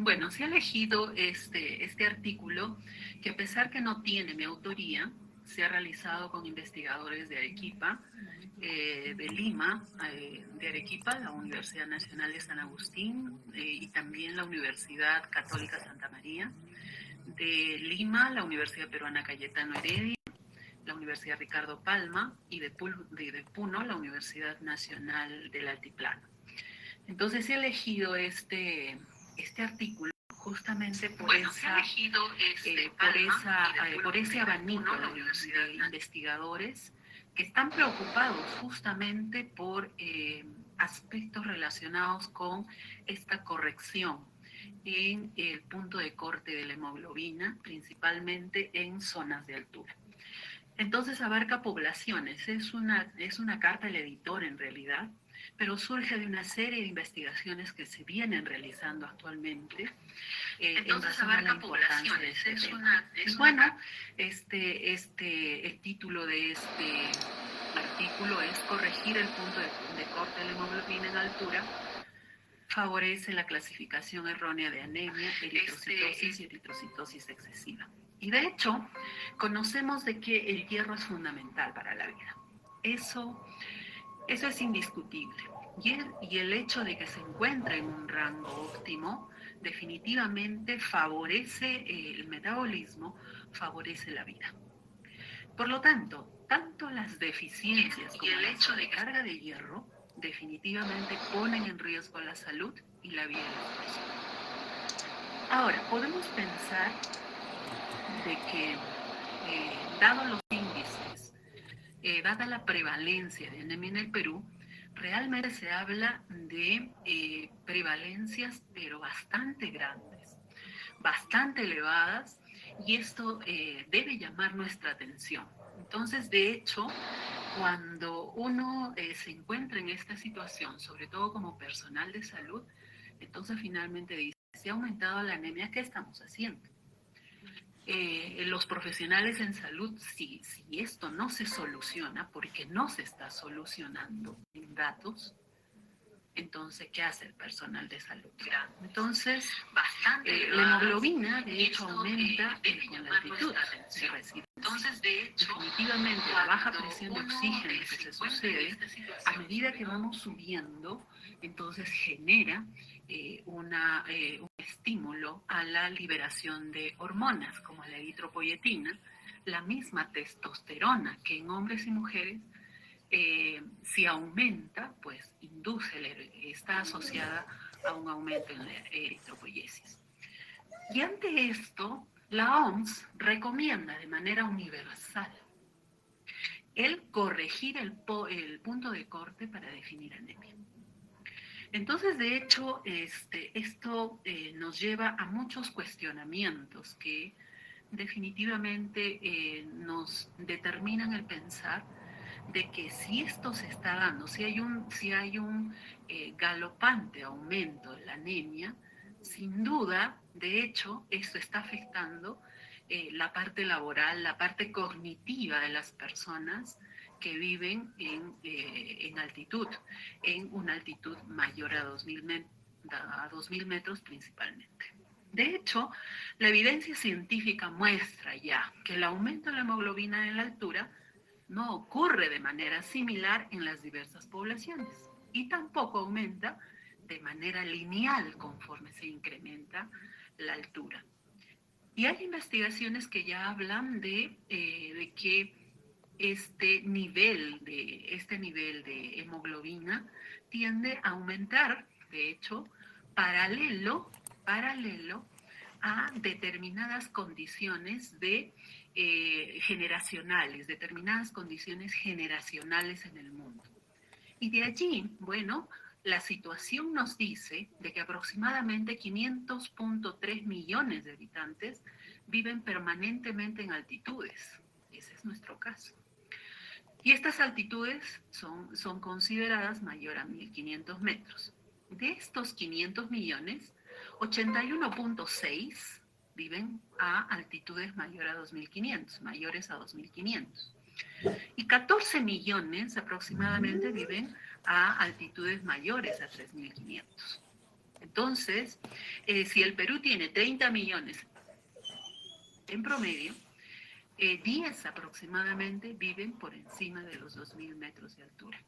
Bueno, se ha elegido este artículo que, a pesar que no tiene mi autoría, se ha realizado con investigadores de Arequipa, de Lima, de Arequipa, la Universidad Nacional de San Agustín, y también la Universidad Católica Santa María; de Lima, la Universidad Peruana Cayetano Heredia; la Universidad Ricardo Palma; y de Puno, la Universidad Nacional del Altiplano. Entonces he elegido este artículo justamente por ese abanico de investigadores que están preocupados justamente por aspectos relacionados con esta corrección en el punto de corte de la hemoglobina, principalmente en zonas de altura. Entonces abarca poblaciones, es una carta del editor en realidad, pero surge de una serie de investigaciones que se vienen realizando actualmente. Entonces abarca poblaciones, bueno, el título de este artículo es "Corregir el punto de corte de la hemoglobina en altura favorece la clasificación errónea de anemia, eritrocitosis y eritrocitosis excesiva". Y de hecho, conocemos de que el hierro es fundamental para la vida. Eso es indiscutible. Y el hecho de que se encuentre en un rango óptimo definitivamente favorece el metabolismo, favorece la vida. Por lo tanto las deficiencias como el hecho de carga de hierro definitivamente ponen en riesgo la salud y la vida de las personas. Ahora, podemos pensar de que, dado los índices, dada la prevalencia de anemia en el Perú, realmente se habla de prevalencias, pero bastante grandes, bastante elevadas, y esto debe llamar nuestra atención. Entonces, de hecho, cuando uno se encuentra en esta situación, sobre todo como personal de salud, entonces finalmente dice: si ha aumentado la anemia, ¿qué estamos haciendo? Los profesionales en salud, si esto no se soluciona, porque no se está solucionando en datos, entonces, ¿qué hace el personal de salud? Entonces, la hemoglobina, de hecho, aumenta con la altitud de residencia. Entonces, de hecho, definitivamente la baja presión de oxígeno que se sucede a medida que vamos subiendo, entonces genera un estímulo a la liberación de hormonas, como la eritropoyetina, la misma testosterona, que en hombres y mujeres, si aumenta, pues está asociada a un aumento en la eritropoyesis. Y ante esto, la OMS recomienda de manera universal el corregir el punto de corte para definir anemia. Entonces, de hecho, esto nos lleva a muchos cuestionamientos que definitivamente nos determinan el pensar de que si esto se está dando, si hay un galopante aumento de la anemia, sin duda, de hecho, esto está afectando la parte laboral, la parte cognitiva de las personas que viven en altitud, en una altitud mayor a 2.000 metros principalmente. De hecho, la evidencia científica muestra ya que el aumento de la hemoglobina en la altura no ocurre de manera similar en las diversas poblaciones y tampoco aumenta de manera lineal conforme se incrementa la altura. Y hay investigaciones que ya hablan de que este nivel de hemoglobina tiende a aumentar, de hecho, paralelo a determinadas condiciones determinadas condiciones generacionales en el mundo. Y de allí, bueno, la situación nos dice de que aproximadamente 500.3 millones de habitantes viven permanentemente en altitudes. Ese es nuestro caso. Y estas altitudes son consideradas mayor a 1.500 metros. De estos 500 millones, 81.6 viven a altitudes mayores a 2.500. Y 14 millones aproximadamente viven a altitudes mayores a 3.500. Entonces, si el Perú tiene 30 millones en promedio, 10 aproximadamente viven por encima de los 2.000 metros de altura.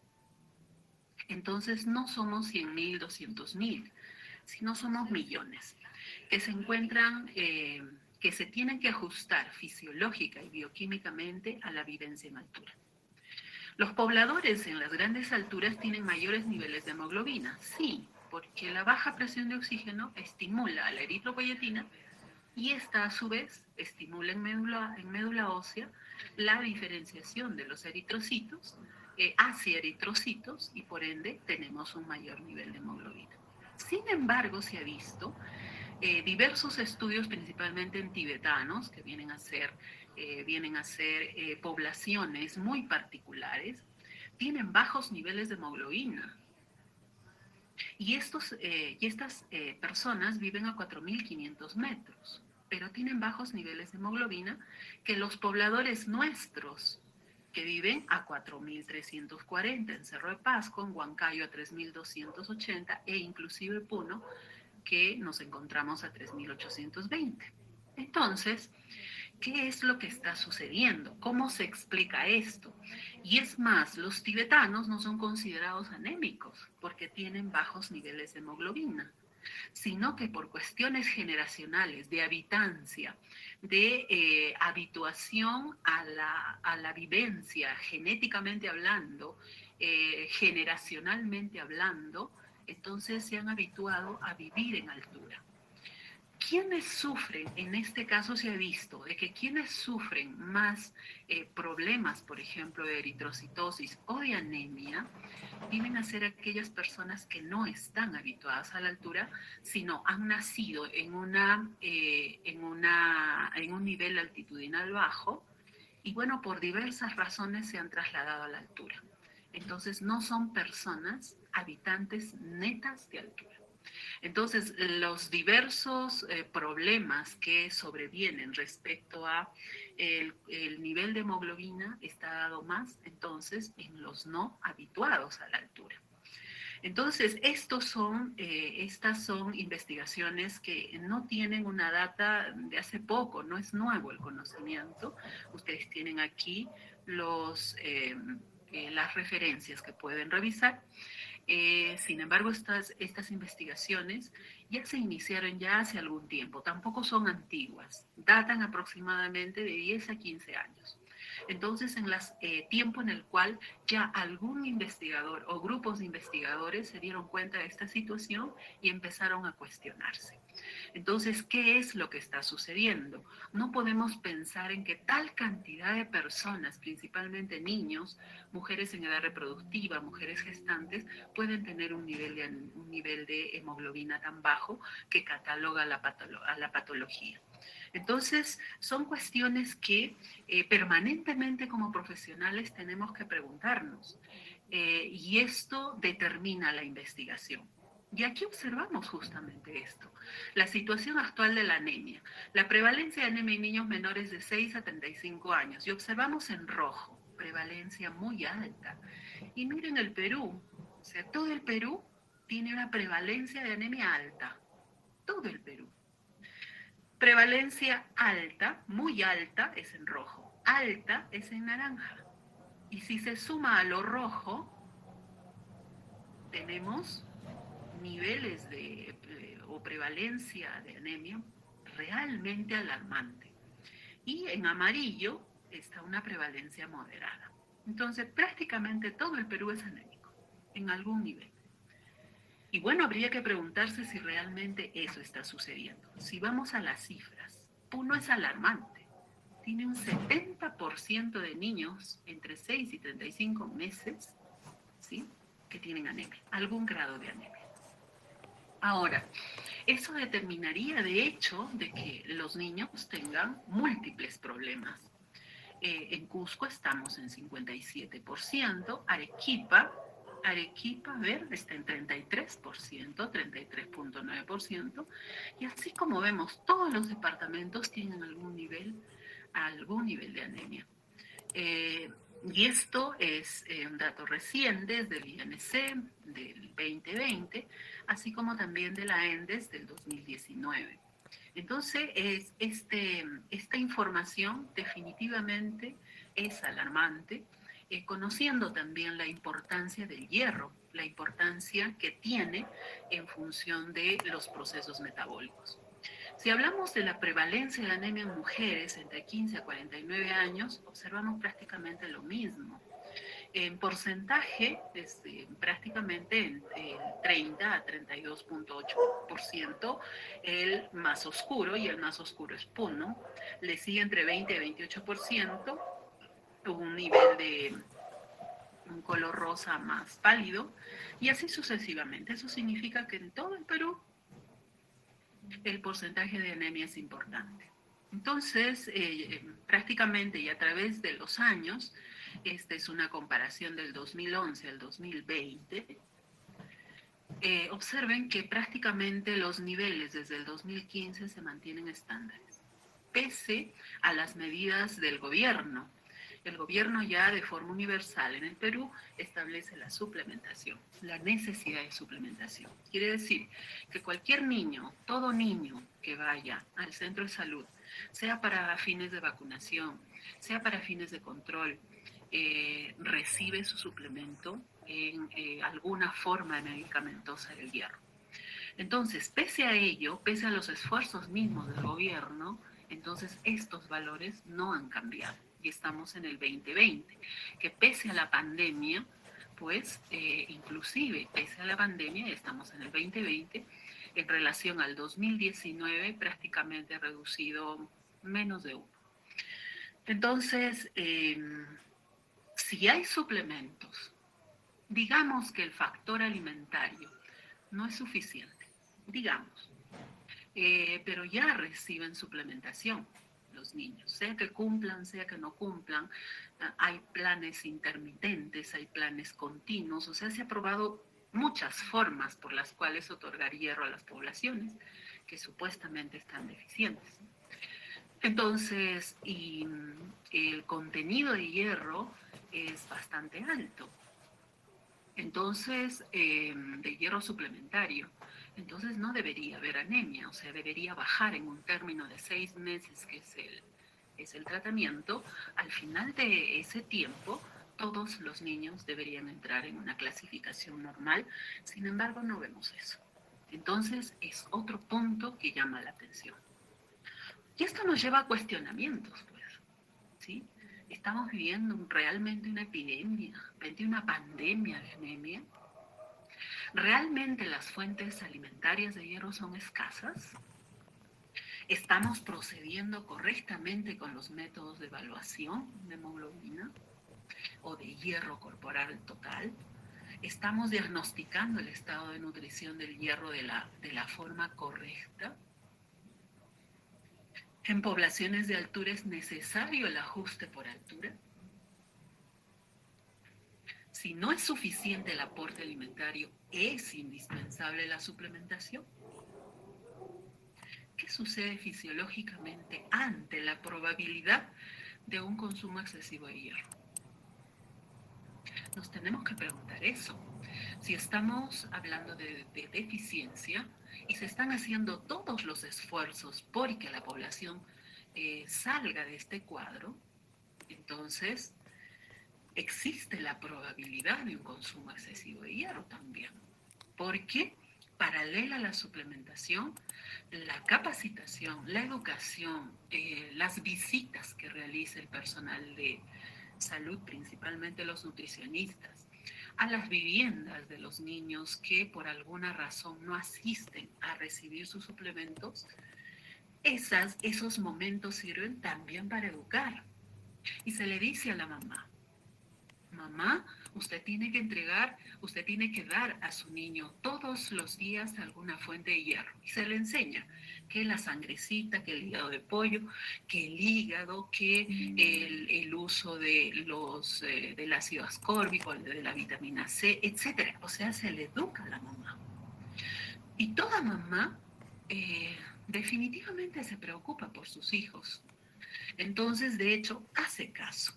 Entonces no somos 100.000, 200.000, sino somos millones que se encuentran, que se tienen que ajustar fisiológica y bioquímicamente a la vivencia en altura. Los pobladores en las grandes alturas tienen mayores niveles de hemoglobina, sí, porque la baja presión de oxígeno estimula a la eritropoyetina y esta a su vez estimula en médula ósea la diferenciación de los eritrocitos hacia eritrocitos y por ende tenemos un mayor nivel de hemoglobina. Sin embargo, se ha visto diversos estudios, principalmente en tibetanos, que vienen a ser poblaciones muy particulares, tienen bajos niveles de hemoglobina. Y estas personas viven a 4.500 metros, pero tienen bajos niveles de hemoglobina que los pobladores nuestros, que viven a 4.340 en Cerro de Pasco, en Huancayo a 3.280 e inclusive Puno, que nos encontramos a 3.820. Entonces, ¿qué es lo que está sucediendo? ¿Cómo se explica esto? Y es más, los tibetanos no son considerados anémicos porque tienen bajos niveles de hemoglobina, sino que por cuestiones generacionales, de habitancia, de habituación a la vivencia, genéticamente hablando, generacionalmente hablando, entonces se han habituado a vivir en altura. ¿Quiénes sufren? En este caso se ha visto de que quienes sufren más problemas, por ejemplo, de eritrocitosis o de anemia, vienen a ser aquellas personas que no están habituadas a la altura, sino han nacido en un nivel altitudinal bajo y bueno, por diversas razones se han trasladado a la altura. Entonces no son personas habitantes netas de altura. Entonces, los diversos problemas que sobrevienen respecto a el nivel de hemoglobina está dado más, entonces, en los no habituados a la altura. Entonces, estas son investigaciones que no tienen una data de hace poco, no es nuevo el conocimiento. Ustedes tienen aquí las referencias que pueden revisar. Sin embargo, estas investigaciones ya se iniciaron ya hace algún tiempo, tampoco son antiguas, datan aproximadamente de 10 a 15 años. Entonces, en tiempo en el cual ya algún investigador o grupos de investigadores se dieron cuenta de esta situación y empezaron a cuestionarse. Entonces, ¿qué es lo que está sucediendo? No podemos pensar en que tal cantidad de personas, principalmente niños, mujeres en edad reproductiva, mujeres gestantes, pueden tener un nivel de hemoglobina tan bajo que cataloga a la patología. Entonces, son cuestiones que permanentemente como profesionales tenemos que preguntarnos. Y esto determina la investigación. Y aquí observamos justamente esto. La situación actual de la anemia. La prevalencia de anemia en niños menores de 6 a 35 años. Y observamos en rojo, prevalencia muy alta. Y miren el Perú. O sea, todo el Perú tiene una prevalencia de anemia alta. Todo el Perú. Prevalencia alta, muy alta, es en rojo. Alta es en naranja. Y si se suma a lo rojo, tenemos niveles o prevalencia de anemia realmente alarmante. Y en amarillo está una prevalencia moderada. Entonces, prácticamente todo el Perú es anémico, en algún nivel. Y bueno, habría que preguntarse si realmente eso está sucediendo. Si vamos a las cifras, Puno es alarmante. Tiene un 70% de niños entre 6 y 35 meses, ¿sí?, que tienen anemia, algún grado de anemia. Ahora, eso determinaría de hecho de que los niños tengan múltiples problemas. En Cusco estamos en 57%, Arequipa, a ver, está en 33%, 33.9%, y así como vemos, todos los departamentos tienen algún nivel de anemia. Y esto es un dato reciente del INC del 2020, así como también de la ENDES del 2019. Entonces, esta información definitivamente es alarmante, conociendo también la importancia del hierro, la importancia que tiene en función de los procesos metabólicos. Si hablamos de la prevalencia de la anemia en mujeres entre 15 a 49 años, observamos prácticamente lo mismo. En porcentaje, prácticamente en el 30 a 32,8%, el más oscuro, y el más oscuro es puno, le sigue entre 20 y 28%, un nivel de un color rosa más pálido, y así sucesivamente. Eso significa que en todo el Perú el porcentaje de anemia es importante. Entonces, prácticamente y a través de los años, esta es una comparación del 2011 al 2020, observen que prácticamente los niveles desde el 2015 se mantienen estándares, pese a las medidas del gobierno. El gobierno ya de forma universal en el Perú establece la suplementación, la necesidad de suplementación. Quiere decir que cualquier niño, todo niño que vaya al centro de salud, sea para fines de vacunación, sea para fines de control, recibe su suplemento en alguna forma medicamentosa del hierro. Entonces, pese a ello, pese a los esfuerzos mismos del gobierno, entonces estos valores no han cambiado. Y estamos en el 2020, que pese a la pandemia, pues inclusive pese a la pandemia, estamos en el 2020, en relación al 2019 prácticamente reducido menos de 1. Entonces, si hay suplementos, digamos que el factor alimentario no es suficiente, digamos, pero ya reciben suplementación los niños, sea que cumplan, sea que no cumplan, hay planes intermitentes, hay planes continuos, o sea, se ha probado muchas formas por las cuales otorgar hierro a las poblaciones que supuestamente están deficientes. Entonces, y el contenido de hierro es bastante alto. Entonces, de hierro suplementario. Entonces no debería haber anemia, o sea, debería bajar en un término de 6 meses, que es el tratamiento. Al final de ese tiempo, todos los niños deberían entrar en una clasificación normal. Sin embargo, no vemos eso. Entonces, es otro punto que llama la atención. Y esto nos lleva a cuestionamientos, pues, ¿sí? Estamos viviendo realmente una epidemia, una pandemia de anemia. ¿Realmente las fuentes alimentarias de hierro son escasas? ¿Estamos procediendo correctamente con los métodos de evaluación de hemoglobina o de hierro corporal total? ¿Estamos diagnosticando el estado de nutrición del hierro de la forma correcta? ¿En poblaciones de altura es necesario el ajuste por altura? Si no es suficiente el aporte alimentario, ¿es indispensable la suplementación? ¿Qué sucede fisiológicamente ante la probabilidad de un consumo excesivo de hierro? Nos tenemos que preguntar eso. Si estamos hablando de deficiencia y se están haciendo todos los esfuerzos por que la población salga de este cuadro, entonces existe la probabilidad de un consumo excesivo de hierro también. Porque paralela a la suplementación, la capacitación, la educación, las visitas que realiza el personal de salud, principalmente los nutricionistas, a las viviendas de los niños que por alguna razón no asisten a recibir sus suplementos, esos momentos sirven también para educar. Y se le dice a la mamá, mamá, usted tiene que dar a su niño todos los días alguna fuente de hierro. Y se le enseña que la sangrecita, que el hígado de pollo, que el hígado, que el uso del ácido ascórbico, de la vitamina C, etc. O sea, se le educa a la mamá. Y toda mamá definitivamente se preocupa por sus hijos. Entonces, de hecho, hace caso.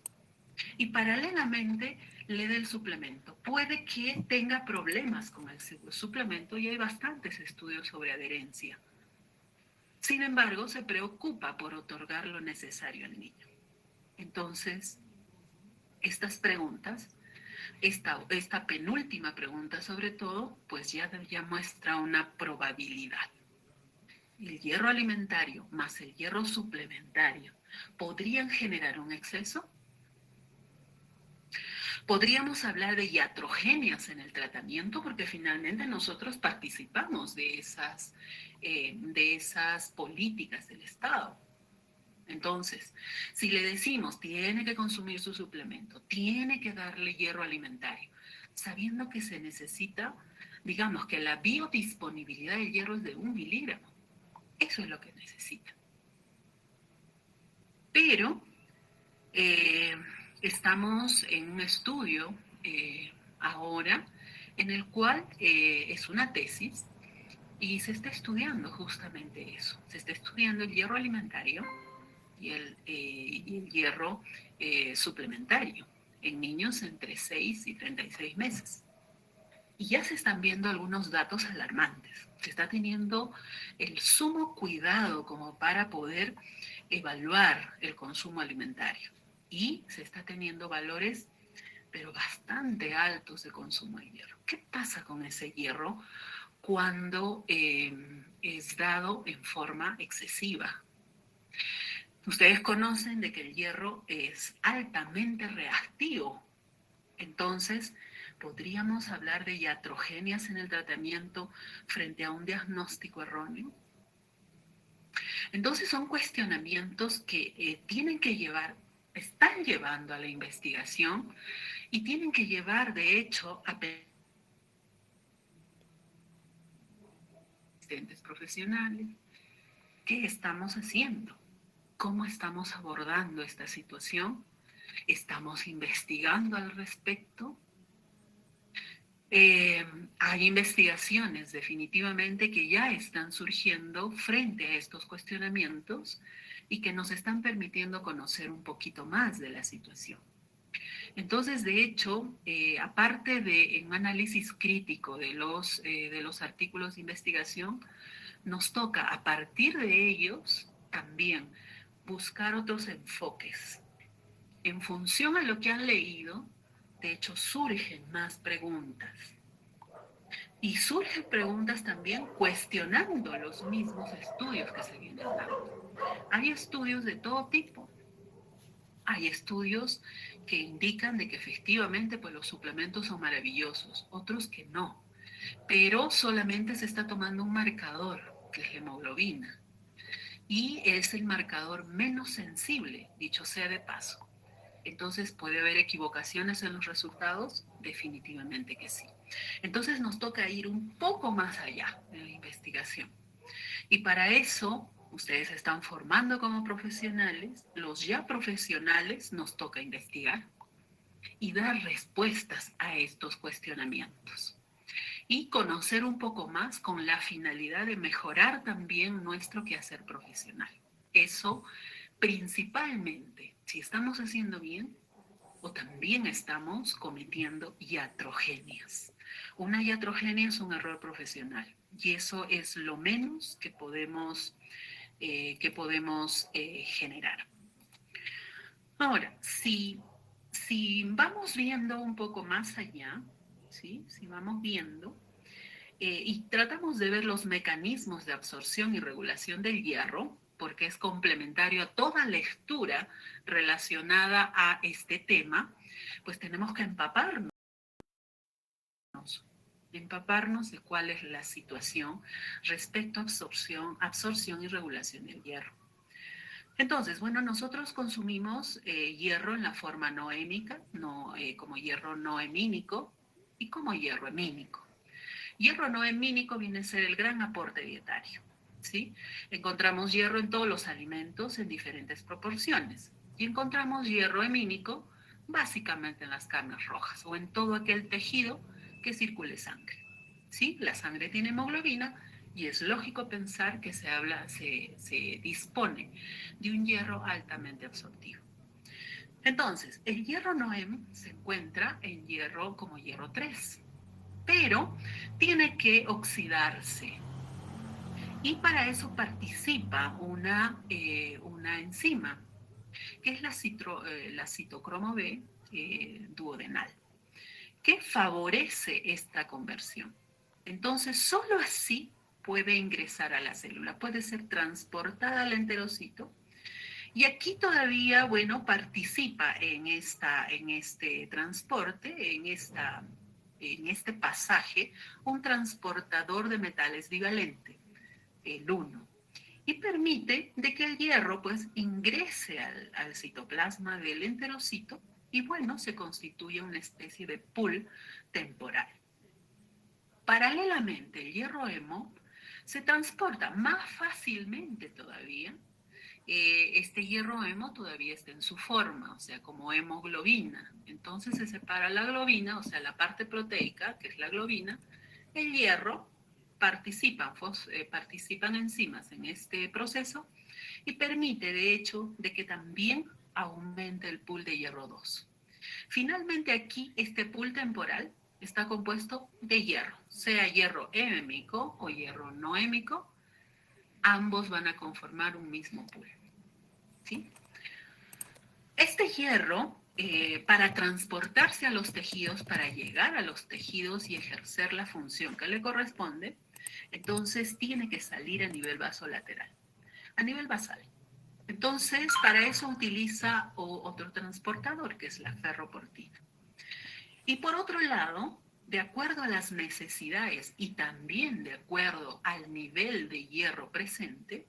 y paralelamente le dé el suplemento. Puede que tenga problemas con el suplemento y hay bastantes estudios sobre adherencia. Sin embargo, se preocupa por otorgar lo necesario al niño. Entonces, estas preguntas, esta penúltima pregunta sobre todo, pues ya muestra una probabilidad. El hierro alimentario más el hierro suplementario podrían generar un exceso. Podríamos hablar de iatrogenias en el tratamiento porque finalmente nosotros participamos de esas políticas del Estado. Entonces, si le decimos tiene que consumir su suplemento, tiene que darle hierro alimentario, sabiendo que se necesita, digamos que la biodisponibilidad del hierro es de 1 miligramo, eso es lo que necesita. Pero estamos en un estudio ahora en el cual es una tesis y se está estudiando justamente eso. Se está estudiando el hierro alimentario y el hierro suplementario en niños entre 6 y 36 meses. Y ya se están viendo algunos datos alarmantes. Se está teniendo el sumo cuidado como para poder evaluar el consumo alimentario. Y se está teniendo valores, pero bastante altos de consumo de hierro. ¿Qué pasa con ese hierro cuando es dado en forma excesiva? Ustedes conocen de que el hierro es altamente reactivo. Entonces, ¿podríamos hablar de iatrogenias en el tratamiento frente a un diagnóstico erróneo? Entonces, son cuestionamientos que tienen que llevar, están llevando a la investigación y tienen que llevar, de hecho, a asistentes profesionales. ¿Qué estamos haciendo? ¿Cómo estamos abordando esta situación? ¿Estamos investigando al respecto? Hay investigaciones definitivamente que ya están surgiendo frente a estos cuestionamientos y que nos están permitiendo conocer un poquito más de la situación. Entonces, de hecho, aparte de un análisis crítico de los artículos de investigación, nos toca a partir de ellos también buscar otros enfoques. En función a lo que han leído, de hecho, surgen más preguntas. Y surgen preguntas también cuestionando los mismos estudios que se vienen dando. Hay estudios de todo tipo. Hay estudios que indican de que efectivamente pues, los suplementos son maravillosos, otros que no. Pero solamente se está tomando un marcador, que es la hemoglobina. Y es el marcador menos sensible, dicho sea de paso. Entonces, ¿puede haber equivocaciones en los resultados? Definitivamente que sí. Entonces, nos toca ir un poco más allá de la investigación. Y para eso, ustedes se están formando como profesionales. Los ya profesionales nos toca investigar y dar respuestas a estos cuestionamientos. Y conocer un poco más con la finalidad de mejorar también nuestro quehacer profesional. Eso principalmente, si estamos haciendo bien o también estamos cometiendo iatrogenias. Una iatrogenia es un error profesional y eso es lo menos que podemos generar. Ahora, si vamos viendo un poco más allá, ¿sí? Si vamos viendo y tratamos de ver los mecanismos de absorción y regulación del hierro, porque es complementario a toda lectura relacionada a este tema, pues tenemos que empaparnos de cuál es la situación respecto a absorción y regulación del hierro. Entonces, bueno, nosotros consumimos hierro en la forma no hémica, como hierro no hemínico y como hierro hemínico. Hierro no hemínico viene a ser el gran aporte dietario, ¿sí? Encontramos hierro en todos los alimentos en diferentes proporciones y encontramos hierro hemínico básicamente en las carnes rojas o en todo aquel tejido que circule sangre, ¿sí? La sangre tiene hemoglobina y es lógico pensar que se dispone de un hierro altamente absortivo. Entonces, el hierro NOEM se encuentra en hierro como hierro 3, pero tiene que oxidarse. Y para eso participa una enzima, que es la citocromo B duodenal, que favorece esta conversión. Entonces, solo así puede ingresar a la célula, puede ser transportada al enterocito. Y aquí todavía, bueno, participa en este transporte, en este pasaje, un transportador de metales bivalente, el 1, y permite de que el hierro pues ingrese al citoplasma del enterocito y bueno, se constituye una especie de pool temporal. Paralelamente, el hierro hemo se transporta más fácilmente todavía. Este hierro hemo todavía está en su forma, o sea, como hemoglobina. Entonces se separa la globina, o sea, la parte proteica, que es la globina, el hierro, participan enzimas en este proceso y permite, de hecho, de que también aumente el pool de hierro 2. Finalmente aquí, este pool temporal está compuesto de hierro, sea hierro hémico o hierro no hémico, ambos van a conformar un mismo pool. ¿Sí? Este hierro, para transportarse a los tejidos, para llegar a los tejidos y ejercer la función que le corresponde, entonces tiene que salir a nivel vasolateral, a nivel basal. Entonces, para eso utiliza otro transportador, que es la ferroportina. Y por otro lado, de acuerdo a las necesidades y también de acuerdo al nivel de hierro presente,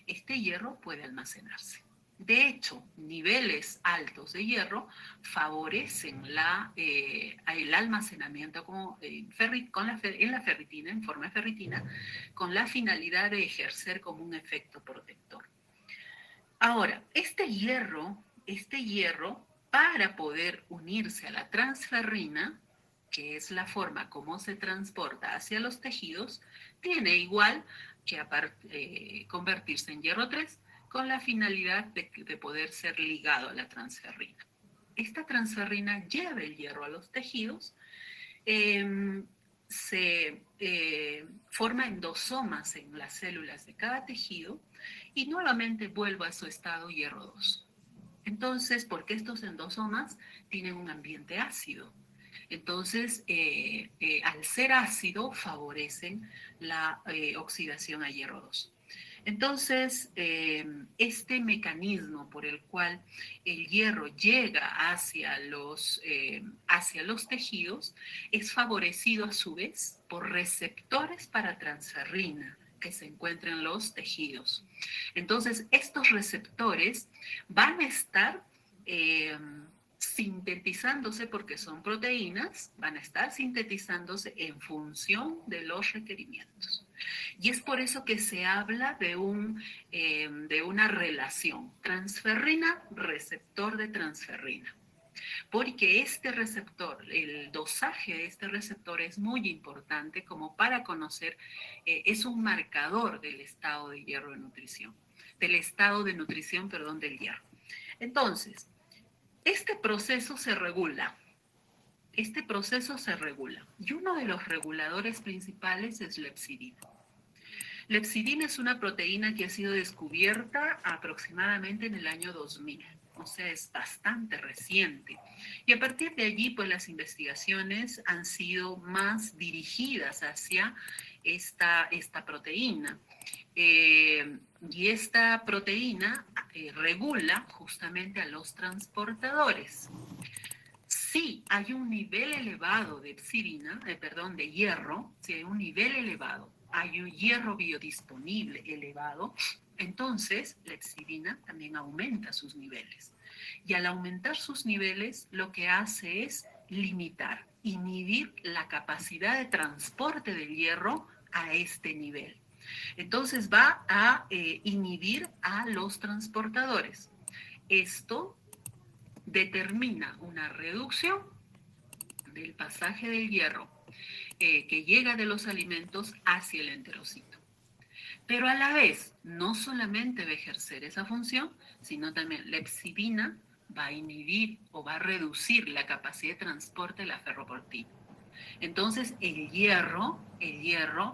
este hierro puede almacenarse. De hecho, niveles altos de hierro favorecen el almacenamiento en la ferritina, en forma de ferritina, con la finalidad de ejercer como un efecto protector. Ahora, este hierro, para poder unirse a la transferrina, que es la forma como se transporta hacia los tejidos, tiene igual que convertirse en hierro 3 con la finalidad de poder ser ligado a la transferrina. Esta transferrina lleva el hierro a los tejidos, se forma endosomas en las células de cada tejido y nuevamente vuelve a su estado hierro 2. Entonces, porque estos endosomas tienen un ambiente ácido, entonces, al ser ácido, favorecen la oxidación a hierro 2. Entonces, este mecanismo por el cual el hierro llega hacia los tejidos es favorecido a su vez por receptores para transferrina que se encuentran en los tejidos. Entonces, estos receptores van a estar sintetizándose, porque son proteínas, van a estar sintetizándose en función de los requerimientos. Y es por eso que se habla de una relación transferrina-receptor de transferrina. Porque este receptor, el dosaje de este receptor es muy importante como para conocer, es un marcador del estado de hierro de nutrición, del hierro. Entonces, este proceso se regula. Y uno de los reguladores principales es la lepsidina. La lepsidina es una proteína que ha sido descubierta aproximadamente en el año 2000, o sea, es bastante reciente. Y a partir de allí, pues las investigaciones han sido más dirigidas hacia esta proteína. Y esta proteína regula justamente a los transportadores. Si hay un nivel elevado de hierro, si hay un nivel elevado, hay un hierro biodisponible elevado, entonces la lepsidina también aumenta sus niveles. Y al aumentar sus niveles, lo que hace es inhibir la capacidad de transporte del hierro a este nivel. Entonces va a inhibir a los transportadores. Esto determina una reducción del pasaje del hierro que llega de los alimentos hacia el enterocito. Pero a la vez, no solamente va a ejercer esa función, sino también la lepsidina va a inhibir o va a reducir la capacidad de transporte de la ferroportina. Entonces el hierro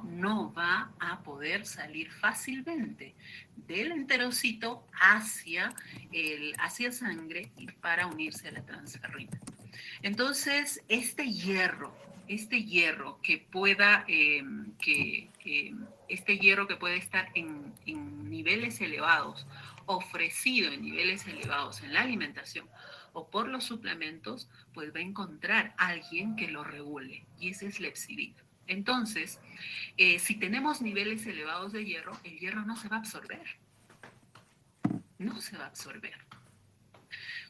no va a poder salir fácilmente del enterocito hacia sangre y para unirse a la transferrina. Entonces este hierro que pueda este hierro que puede estar en niveles elevados, ofrecido en niveles elevados en la alimentación o por los suplementos, pues va a encontrar a alguien que lo regule, y ese es la epsidina. Entonces, si tenemos niveles elevados de hierro, el hierro no se va a absorber. No se va a absorber.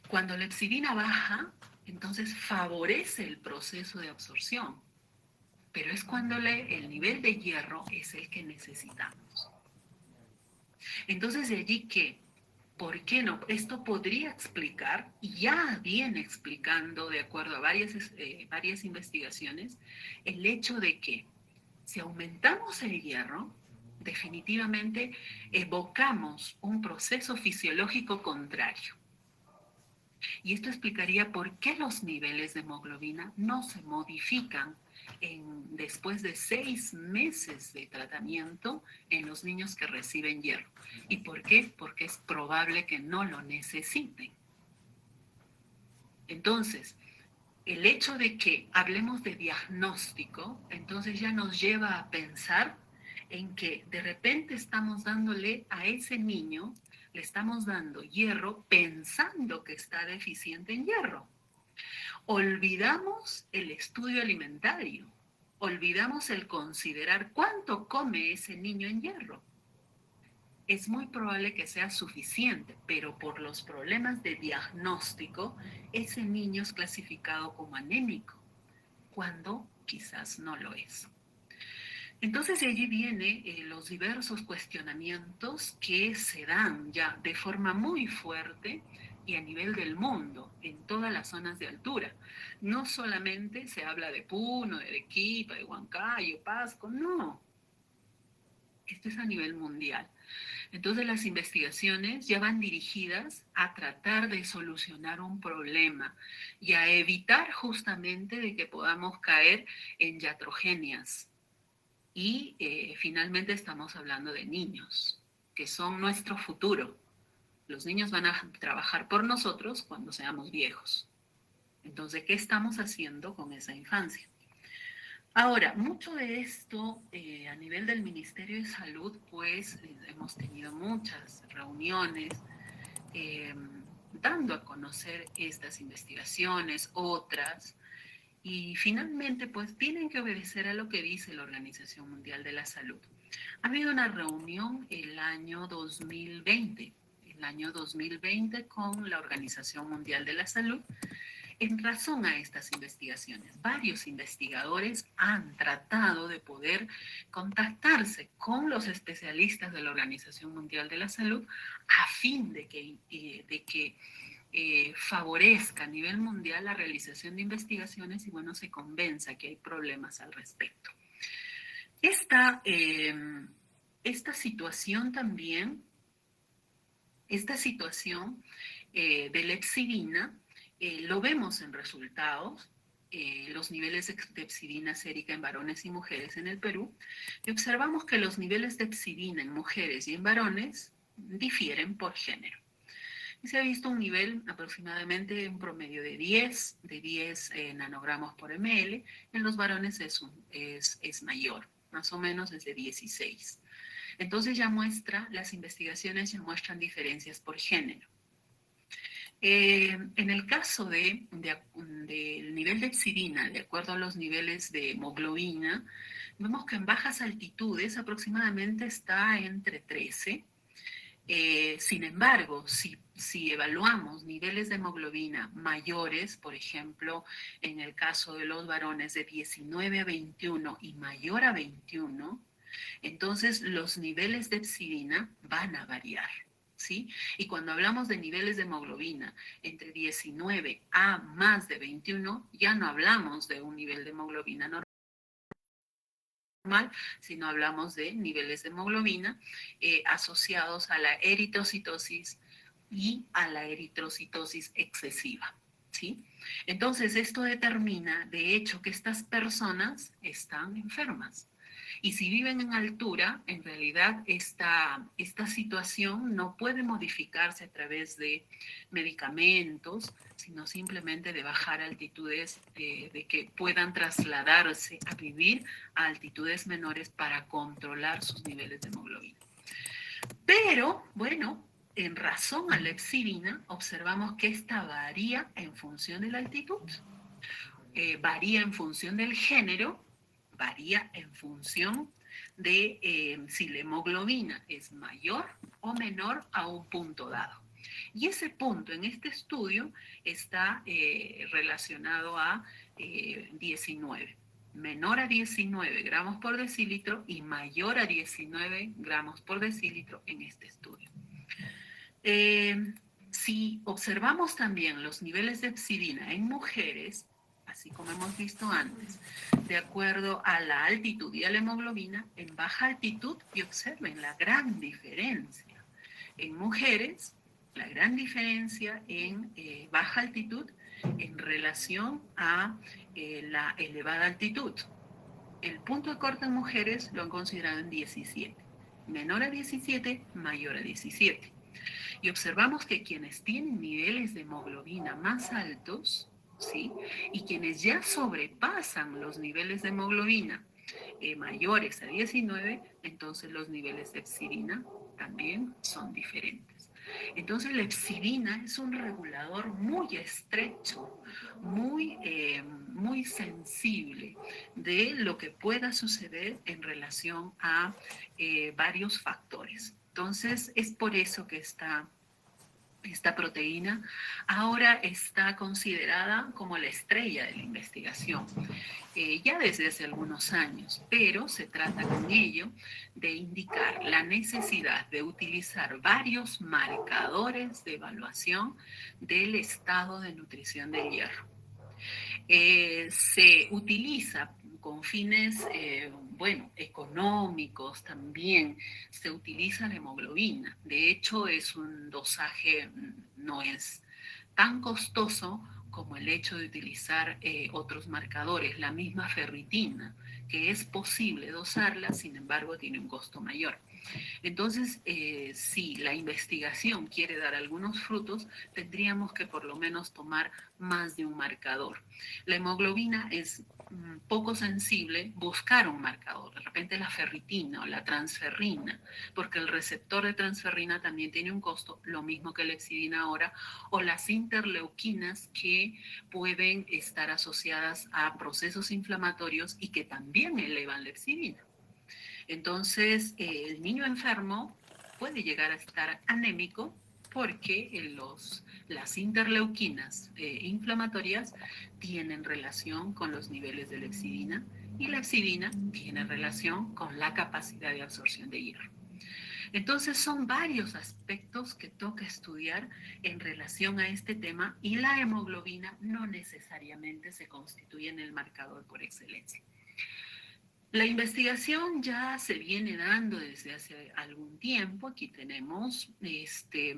Cuando la epsidina baja, entonces favorece el proceso de absorción, pero es cuando el nivel de hierro es el que necesitamos. Entonces, de allí que, ¿por qué no? Esto podría explicar, y ya viene explicando de acuerdo a varias investigaciones, el hecho de que si aumentamos el hierro, definitivamente evocamos un proceso fisiológico contrario. Y esto explicaría por qué los niveles de hemoglobina no se modifican después de 6 meses de tratamiento en los niños que reciben hierro. ¿Y por qué? Porque es probable que no lo necesiten. Entonces, el hecho de que hablemos de diagnóstico, entonces ya nos lleva a pensar en que de repente estamos dándole a ese niño, le estamos dando hierro pensando que está deficiente en hierro. Olvidamos el estudio alimentario, olvidamos el considerar cuánto come ese niño en hierro. Es muy probable que sea suficiente, pero por los problemas de diagnóstico, ese niño es clasificado como anémico, cuando quizás no lo es. Entonces de allí vienen los diversos cuestionamientos que se dan ya de forma muy fuerte y a nivel del mundo, en todas las zonas de altura. No solamente se habla de Puno, de Arequipa, de Huancayo, Pasco, no. Esto es a nivel mundial. Entonces las investigaciones ya van dirigidas a tratar de solucionar un problema y a evitar justamente de que podamos caer en iatrogenias. Y finalmente estamos hablando de niños, que son nuestro futuro. Los niños van a trabajar por nosotros cuando seamos viejos. Entonces, ¿qué estamos haciendo con esa infancia? Ahora, mucho de esto a nivel del Ministerio de Salud, pues hemos tenido muchas reuniones dando a conocer estas investigaciones, otras, y finalmente pues tienen que obedecer a lo que dice la Organización Mundial de la Salud. Ha habido una reunión el año 2020 con la Organización Mundial de la Salud en razón a estas investigaciones. Varios investigadores han tratado de poder contactarse con los especialistas de la Organización Mundial de la Salud a fin de que favorezca a nivel mundial la realización de investigaciones y bueno, se convenza que hay problemas al respecto. Esta situación también, de la epsidina, lo vemos en resultados, los niveles de epsidina sérica en varones y mujeres en el Perú, y observamos que los niveles de epsidina en mujeres y en varones difieren por género. Y se ha visto un nivel aproximadamente, un promedio de 10 nanogramos por ml. En los varones es mayor, más o menos es de 16. Entonces las investigaciones ya muestran diferencias por género. En el caso del nivel de epsidina, de acuerdo a los niveles de hemoglobina, vemos que en bajas altitudes aproximadamente está entre 13. Sin embargo, si evaluamos niveles de hemoglobina mayores, por ejemplo, en el caso de los varones de 19 a 21 y mayor a 21, entonces los niveles de epsidina van a variar, ¿sí? Y cuando hablamos de niveles de hemoglobina entre 19 a más de 21, ya no hablamos de un nivel de hemoglobina normal, sino hablamos de niveles de hemoglobina asociados a la eritrocitosis y a la eritrocitosis excesiva, ¿sí? Entonces, esto determina, de hecho, que estas personas están enfermas. Y si viven en altura, en realidad esta situación no puede modificarse a través de medicamentos, sino simplemente de bajar altitudes, de que puedan trasladarse a vivir a altitudes menores para controlar sus niveles de hemoglobina. Pero, bueno, en razón a la epsidina, observamos que esta varía en función de la altitud, varía en función del género, varía en función de si la hemoglobina es mayor o menor a un punto dado. Y ese punto en este estudio está relacionado a 19. Menor a 19 gramos por decilitro y mayor a 19 gramos por decilitro en este estudio. Si observamos también los niveles de epsidina en mujeres, así como hemos visto antes, de acuerdo a la altitud y a la hemoglobina, en baja altitud, y observen la gran diferencia. En mujeres, la gran diferencia en baja altitud en relación a la elevada altitud. El punto de corte en mujeres lo han considerado en 17. Menor a 17, mayor a 17. Y observamos que quienes tienen niveles de hemoglobina más altos, ¿sí? Y quienes ya sobrepasan los niveles de hemoglobina mayores a 19, entonces los niveles de epsidina también son diferentes. Entonces la epsidina es un regulador muy estrecho, muy sensible de lo que pueda suceder en relación a varios factores. Entonces es por eso que esta proteína ahora está considerada como la estrella de la investigación, ya desde hace algunos años, pero se trata con ello de indicar la necesidad de utilizar varios marcadores de evaluación del estado de nutrición del hierro. Se utiliza con fines, económicos también, se utiliza la hemoglobina. De hecho, es un dosaje, no es tan costoso como el hecho de utilizar otros marcadores, la misma ferritina, que es posible dosarla, sin embargo, tiene un costo mayor. Entonces, si la investigación quiere dar algunos frutos, tendríamos que por lo menos tomar más de un marcador. La hemoglobina es poco sensible, buscar un marcador, de repente la ferritina o la transferrina, porque el receptor de transferrina también tiene un costo, lo mismo que la epsidina ahora, o las interleuquinas que pueden estar asociadas a procesos inflamatorios y que también elevan la epsidina. Entonces, el niño enfermo puede llegar a estar anémico porque las interleuquinas inflamatorias tienen relación con los niveles de la epsidina y la epsidina tiene relación con la capacidad de absorción de hierro. Entonces son varios aspectos que toca estudiar en relación a este tema y la hemoglobina no necesariamente se constituye en el marcador por excelencia. La investigación ya se viene dando desde hace algún tiempo. Aquí tenemos desde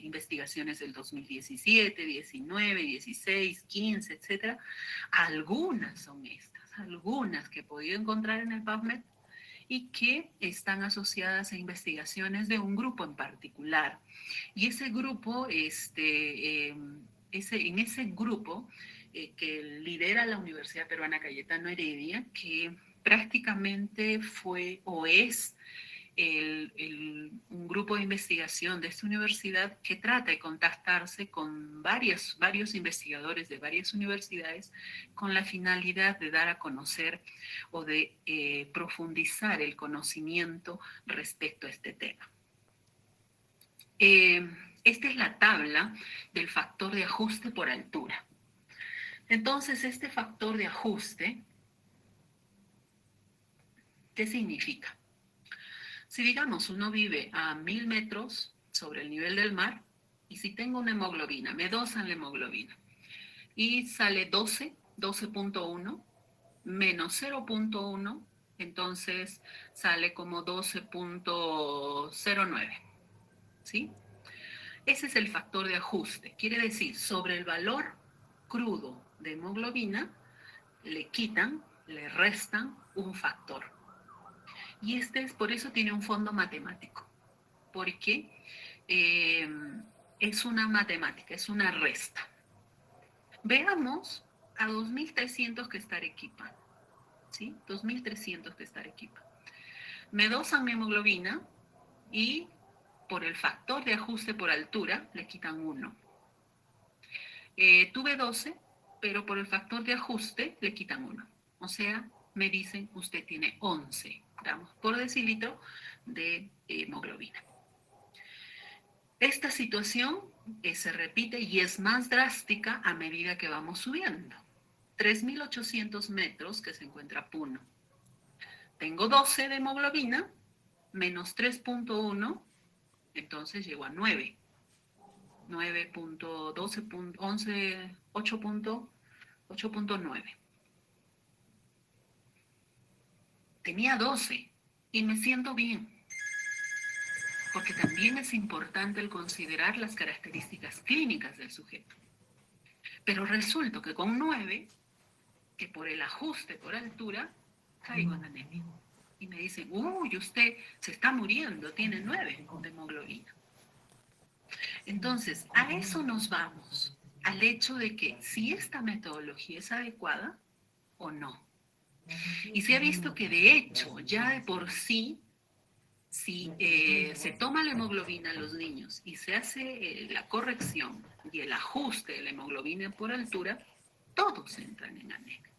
investigaciones del 2017, 19, 16, 15, etcétera. Algunas son estas, algunas que he podido encontrar en el PubMed y que están asociadas a investigaciones de un grupo en particular. Y ese grupo, en ese grupo, que lidera la Universidad Peruana Cayetano Heredia, que prácticamente fue o es un grupo de investigación de esta universidad que trata de contactarse con varios investigadores de varias universidades con la finalidad de dar a conocer o de profundizar el conocimiento respecto a este tema. Esta es la tabla del factor de ajuste por altura. Entonces, este factor de ajuste, ¿qué significa? Si digamos uno vive a 1000 metros sobre el nivel del mar y si tengo una hemoglobina, me dosan la hemoglobina y sale 12.1 menos 0.1, entonces sale como 12.09, ¿sí? Ese es el factor de ajuste. Quiere decir, sobre el valor crudo de hemoglobina, le quitan, le restan un factor. Y por eso tiene un fondo matemático, porque es una matemática, es una resta. Veamos a 2.300 que está Arequipa, ¿sí? 2.300 que está Arequipa. Me dosan mi hemoglobina y por el factor de ajuste por altura le quitan 1. Tuve 12, pero por el factor de ajuste le quitan 1. O sea, me dicen, usted tiene 11 gramos por decilitro de hemoglobina. Esta situación se repite y es más drástica a medida que vamos subiendo. 3.800 metros que se encuentra Puno. Tengo 12 de hemoglobina, menos 3.1, entonces llego a 9. 9.12.11, 8.9. Tenía 12 y me siento bien, porque también es importante el considerar las características clínicas del sujeto. Pero resulta que con 9, que por el ajuste por altura, caigo en anemia. Y me dicen, uy, usted se está muriendo, tiene 9 de hemoglobina. Entonces, a eso nos vamos, al hecho de que si esta metodología es adecuada o no. Y se ha visto que de hecho, ya de por sí, si se toma la hemoglobina a los niños y se hace la corrección y el ajuste de la hemoglobina por altura, todos entran en anemia.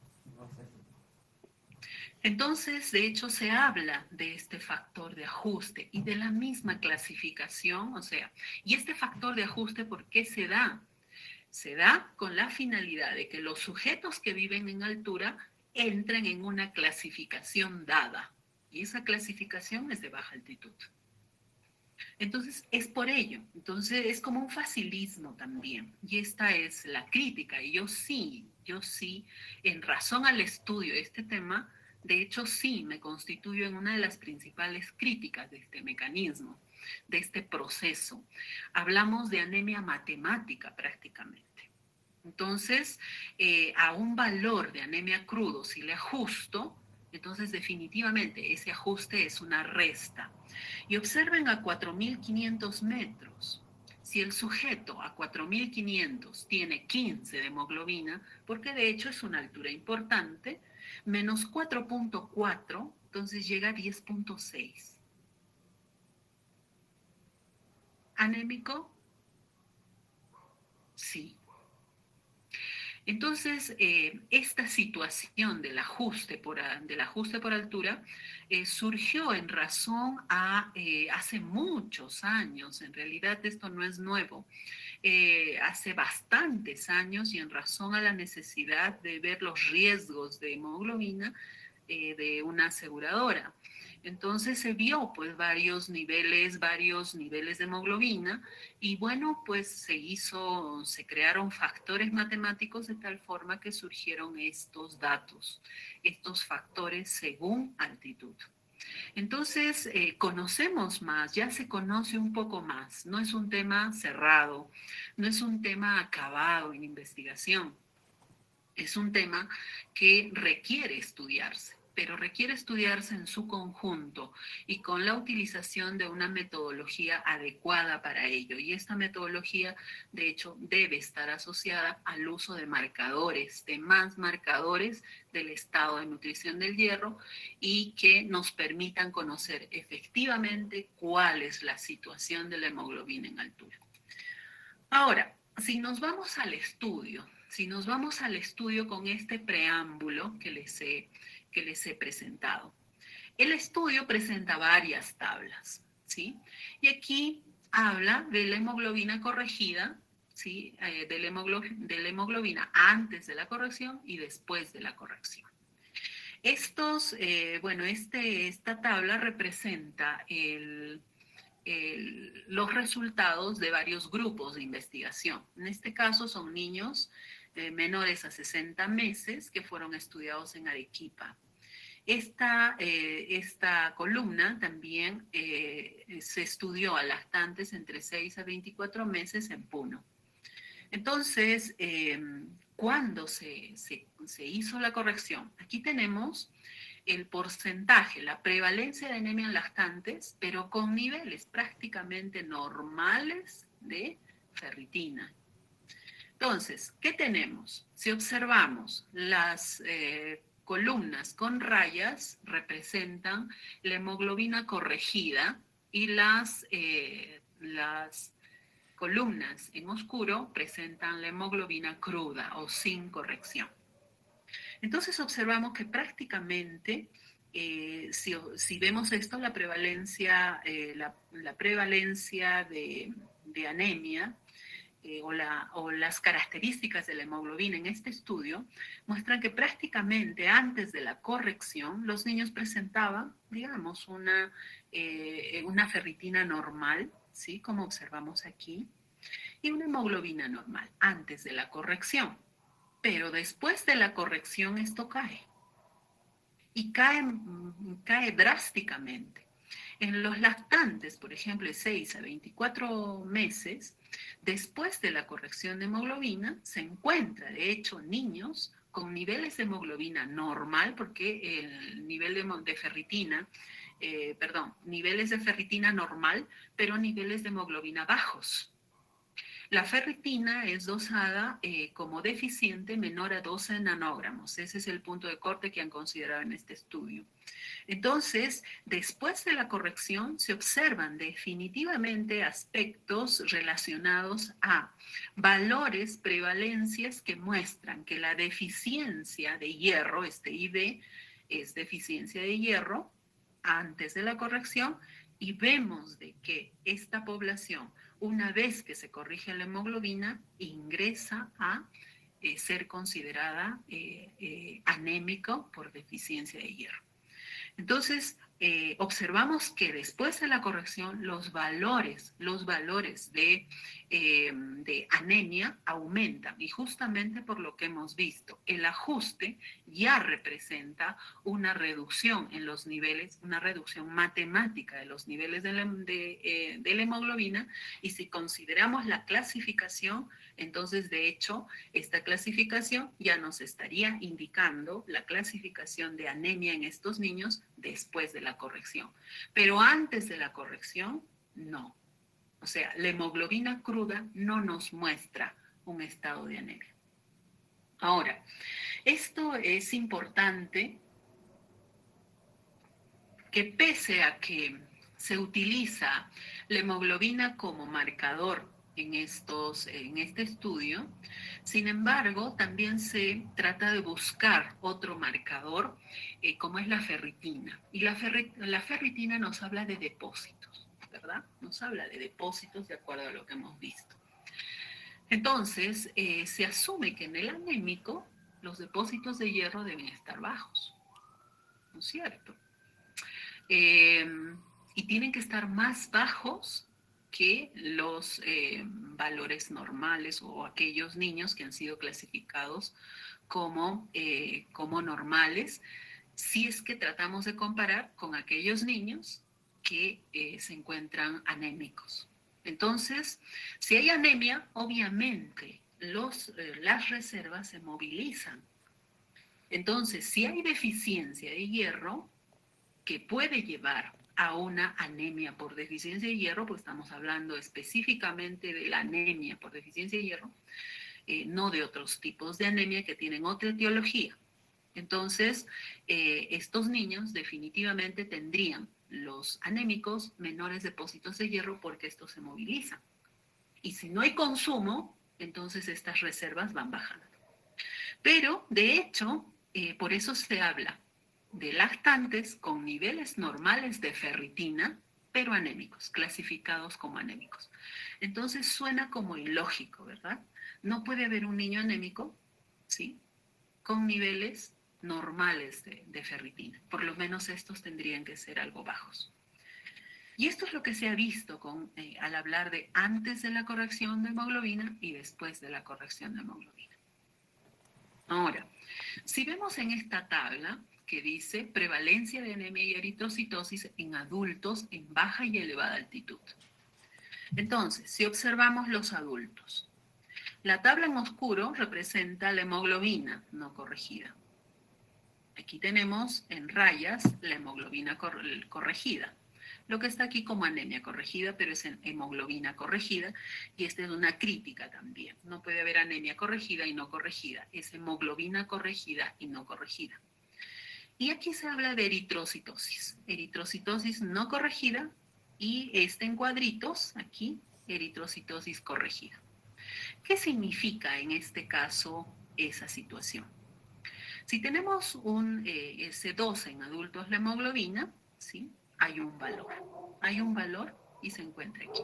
Entonces, de hecho, se habla de este factor de ajuste y de la misma clasificación, o sea, y este factor de ajuste, ¿por qué se da? Se da con la finalidad de que los sujetos que viven en altura entren en una clasificación dada, y esa clasificación es de baja altitud. Entonces, es por ello. Entonces, es como un facilismo también. Y esta es la crítica. Y yo sí, en razón al estudio de este tema, de hecho sí me constituyo en una de las principales críticas de este mecanismo, de este proceso. Hablamos de anemia matemática prácticamente. Entonces, a un valor de anemia crudo, si le ajusto, entonces definitivamente ese ajuste es una resta. Y observen a 4.500 metros. Si el sujeto a 4.500 tiene 15 de hemoglobina, porque de hecho es una altura importante, menos 4.4, entonces llega a 10.6. ¿Anémico? Sí. Entonces, esta situación del ajuste por altura surgió en razón a hace muchos años, en realidad esto no es nuevo, hace bastantes años y en razón a la necesidad de ver los riesgos de hemoglobina de una aseguradora. Entonces se vio pues varios niveles de hemoglobina y bueno, pues se crearon factores matemáticos de tal forma que surgieron estos datos, estos factores según altitud. Entonces, conocemos más, ya se conoce un poco más, no es un tema cerrado, no es un tema acabado en investigación, es un tema que requiere estudiarse, pero requiere estudiarse en su conjunto y con la utilización de una metodología adecuada para ello. Y esta metodología, de hecho, debe estar asociada al uso de marcadores, de más marcadores del estado de nutrición del hierro y que nos permitan conocer efectivamente cuál es la situación de la hemoglobina en altura. Ahora, si nos vamos al estudio con este preámbulo que les he presentado. El estudio presenta varias tablas, ¿sí? Y aquí habla de la hemoglobina corregida, ¿sí? De la hemoglobina antes de la corrección y después de la corrección. Esta tabla representa los resultados de varios grupos de investigación. En este caso son niños menores a 60 meses que fueron estudiados en Arequipa. Esta columna también se estudió a lactantes entre 6 a 24 meses en Puno. Entonces, ¿cuándo se hizo la corrección? Aquí tenemos el porcentaje, la prevalencia de anemia en lactantes, pero con niveles prácticamente normales de ferritina. Entonces, ¿qué tenemos? Si observamos las columnas con rayas, representan la hemoglobina corregida y las columnas en oscuro presentan la hemoglobina cruda o sin corrección. Entonces observamos que prácticamente, si vemos esto, la prevalencia de anemia o las características de la hemoglobina en este estudio muestran que prácticamente antes de la corrección los niños presentaban, digamos, una ferritina normal, ¿sí? Como observamos aquí, y una hemoglobina normal antes de la corrección. Pero después de la corrección esto cae. Y cae drásticamente. En los lactantes, por ejemplo, de 6 a 24 meses, después de la corrección de hemoglobina, se encuentra, de hecho, niños con niveles de hemoglobina normal, porque el nivel de ferritina, niveles de ferritina normal, pero niveles de hemoglobina bajos. La ferritina es dosada como deficiente menor a 12 nanogramos. Ese es el punto de corte que han considerado en este estudio. Entonces, después de la corrección, se observan definitivamente aspectos relacionados a valores, prevalencias que muestran que la deficiencia de hierro, este ID, es deficiencia de hierro antes de la corrección, y vemos de que esta población, una vez que se corrige la hemoglobina, ingresa a ser considerada anémico por deficiencia de hierro. Entonces, observamos que después de la corrección los valores de anemia aumentan, y justamente por lo que hemos visto, el ajuste ya representa una reducción en los niveles, una reducción matemática de los niveles de la hemoglobina, y si consideramos la clasificación, entonces de hecho esta clasificación ya nos estaría indicando la clasificación de anemia en estos niños después de la corrección. Pero antes de la corrección, no. O sea, la hemoglobina cruda no nos muestra un estado de anemia. Ahora, esto es importante, que pese a que se utiliza la hemoglobina como marcador en este estudio, sin embargo, también se trata de buscar otro marcador, como es la ferritina. Y la ferritina nos habla de depósitos, ¿verdad? Nos habla de depósitos de acuerdo a lo que hemos visto. Entonces, se asume que en el anémico los depósitos de hierro deben estar bajos, ¿no es cierto? Y tienen que estar más bajos que los valores normales o aquellos niños que han sido clasificados como normales, si es que tratamos de comparar con aquellos niños que se encuentran anémicos. Entonces, si hay anemia, obviamente las reservas se movilizan. Entonces, si hay deficiencia de hierro, que puede llevar a una anemia por deficiencia de hierro, pues estamos hablando específicamente de la anemia por deficiencia de hierro, no de otros tipos de anemia que tienen otra etiología. Entonces, estos niños definitivamente tendrían los anémicos menores depósitos de hierro porque estos se movilizan. Y si no hay consumo, entonces estas reservas van bajando. Pero, de hecho, por eso se habla de lactantes con niveles normales de ferritina, pero anémicos, clasificados como anémicos. Entonces suena como ilógico, ¿verdad? No puede haber un niño anémico, ¿sí?, con niveles normales de ferritina. Por lo menos estos tendrían que ser algo bajos. Y esto es lo que se ha visto al hablar de antes de la corrección de hemoglobina y después de la corrección de hemoglobina. Ahora, si vemos en esta tabla que dice prevalencia de anemia y eritrocitosis en adultos en baja y elevada altitud. Entonces, si observamos los adultos, la tabla en oscuro representa la hemoglobina no corregida. Aquí tenemos en rayas la hemoglobina corregida. Lo que está aquí como anemia corregida, pero es en hemoglobina corregida, y esta es una crítica también. No puede haber anemia corregida y no corregida, es hemoglobina corregida y no corregida. Y aquí se habla de eritrocitosis no corregida, y en cuadritos, aquí, eritrocitosis corregida. ¿Qué significa en este caso esa situación? Si tenemos un S2 en adultos, la hemoglobina, ¿sí? Hay un valor y se encuentra aquí.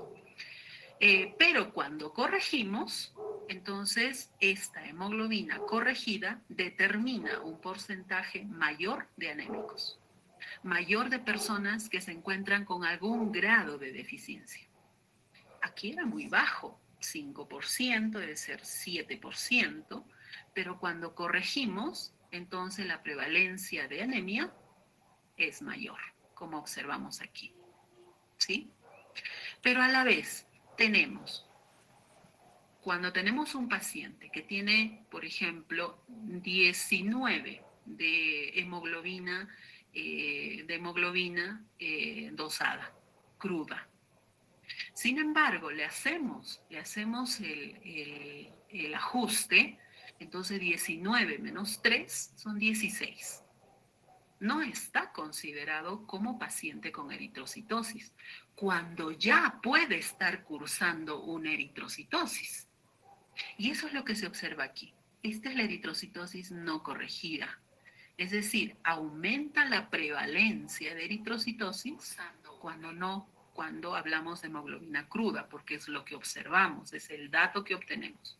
Pero cuando corregimos, entonces esta hemoglobina corregida determina un porcentaje mayor de anémicos, mayor de personas que se encuentran con algún grado de deficiencia. Aquí era muy bajo, 5%, debe ser 7%, pero cuando corregimos, entonces la prevalencia de anemia es mayor, como observamos aquí, ¿sí? Pero a la vez cuando tenemos un paciente que tiene, por ejemplo, 19 de hemoglobina dosada, cruda. Sin embargo, le hacemos el ajuste, entonces 19 menos 3 son 16. No está considerado como paciente con eritrocitosis, cuando ya puede estar cursando una eritrocitosis. Y eso es lo que se observa aquí. Esta es la eritrocitosis no corregida. Es decir, aumenta la prevalencia de eritrocitosis cuando hablamos de hemoglobina cruda, porque es lo que observamos, es el dato que obtenemos.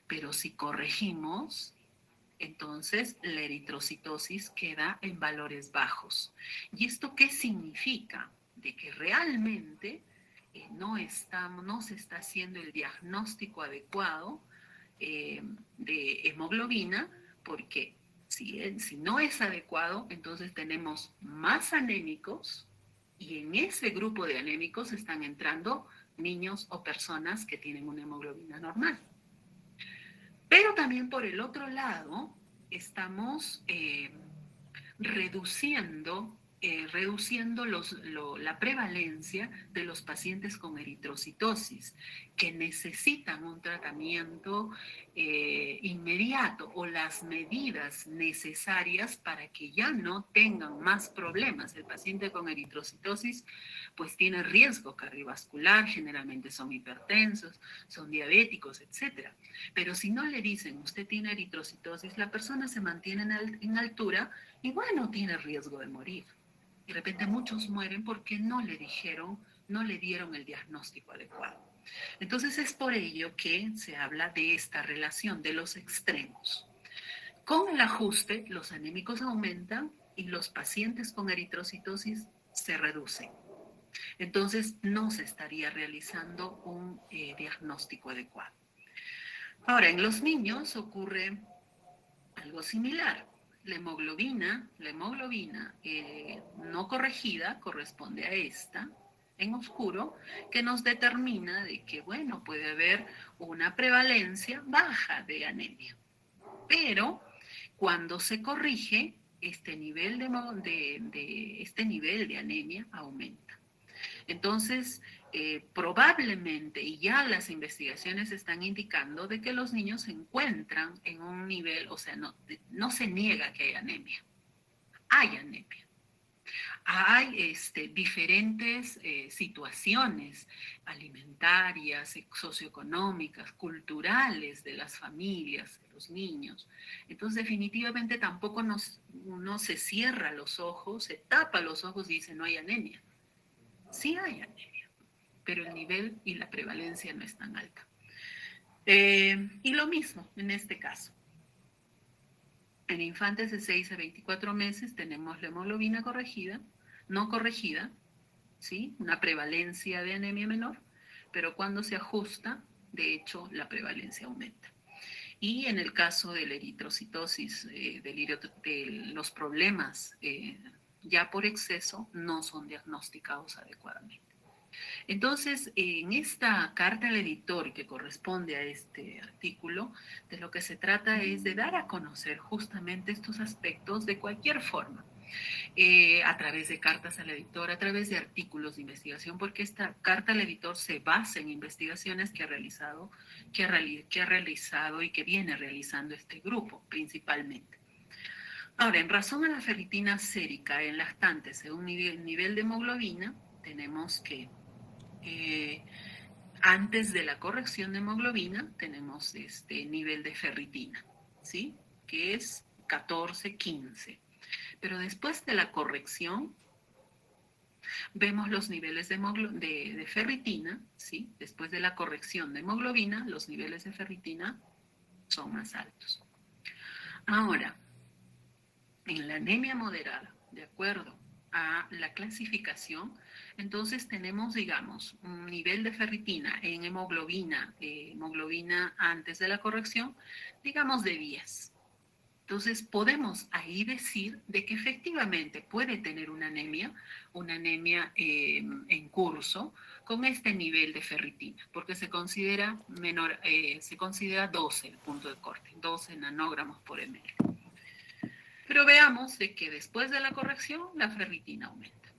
Pero si corregimos, entonces la eritrocitosis queda en valores bajos. ¿Y esto qué significa? De que realmente no se está haciendo el diagnóstico adecuado de hemoglobina, porque si no es adecuado, entonces tenemos más anémicos, y en ese grupo de anémicos están entrando niños o personas que tienen una hemoglobina normal. Pero también por el otro lado, estamos reduciendo la prevalencia de los pacientes con eritrocitosis, que necesitan un tratamiento inmediato o las medidas necesarias para que ya no tengan más problemas. El paciente con eritrocitosis pues tiene riesgo cardiovascular, generalmente son hipertensos, son diabéticos, etc. Pero si no le dicen, usted tiene eritrocitosis, la persona se mantiene en altura y bueno, tiene riesgo de morir. De repente muchos mueren porque no le dieron el diagnóstico adecuado. Entonces es por ello que se habla de esta relación de los extremos. Con el ajuste, los anémicos aumentan y los pacientes con eritrocitosis se reducen. Entonces no se estaría realizando un diagnóstico adecuado. Ahora, en los niños ocurre algo similar. La hemoglobina no corregida corresponde a esta, en oscuro, que nos determina de que, bueno, puede haber una prevalencia baja de anemia. Pero cuando se corrige, este nivel de anemia aumenta. Entonces, probablemente, y ya las investigaciones están indicando de que los niños se encuentran en un nivel, o sea, no se niega que hay anemia. Hay anemia. Hay diferentes situaciones alimentarias, socioeconómicas, culturales de las familias, de los niños. Entonces, definitivamente tampoco uno se cierra los ojos, se tapa los ojos y dice no hay anemia. Sí hay anemia, pero el nivel y la prevalencia no es tan alta. Y lo mismo en este caso. En infantes de 6 a 24 meses tenemos la hemoglobina no corregida, ¿sí? Una prevalencia de anemia menor, pero cuando se ajusta, de hecho, la prevalencia aumenta. Y en el caso de la eritrocitosis, de los problemas ya por exceso, no son diagnosticados adecuadamente. Entonces, en esta carta al editor que corresponde a este artículo, de lo que se trata es de dar a conocer justamente estos aspectos de cualquier forma. A través de cartas al editor, a través de artículos de investigación, porque esta carta al editor se basa en investigaciones que ha realizado y que viene realizando este grupo principalmente. Ahora, en razón a la ferritina sérica en lactantes según nivel de hemoglobina, tenemos que antes de la corrección de hemoglobina tenemos este nivel de ferritina, ¿sí? Que es 14, 15. Pero después de la corrección, vemos los niveles de ferritina, ¿sí? Después de la corrección de hemoglobina, los niveles de ferritina son más altos. Ahora, en la anemia moderada, de acuerdo a la clasificación, entonces tenemos, digamos, un nivel de ferritina en hemoglobina antes de la corrección, digamos de 10. Entonces podemos ahí decir de que efectivamente puede tener una anemia en curso con este nivel de ferritina, porque se considera 12 el punto de corte, 12 nanogramos por ml. Pero veamos de que después de la corrección la ferritina aumenta.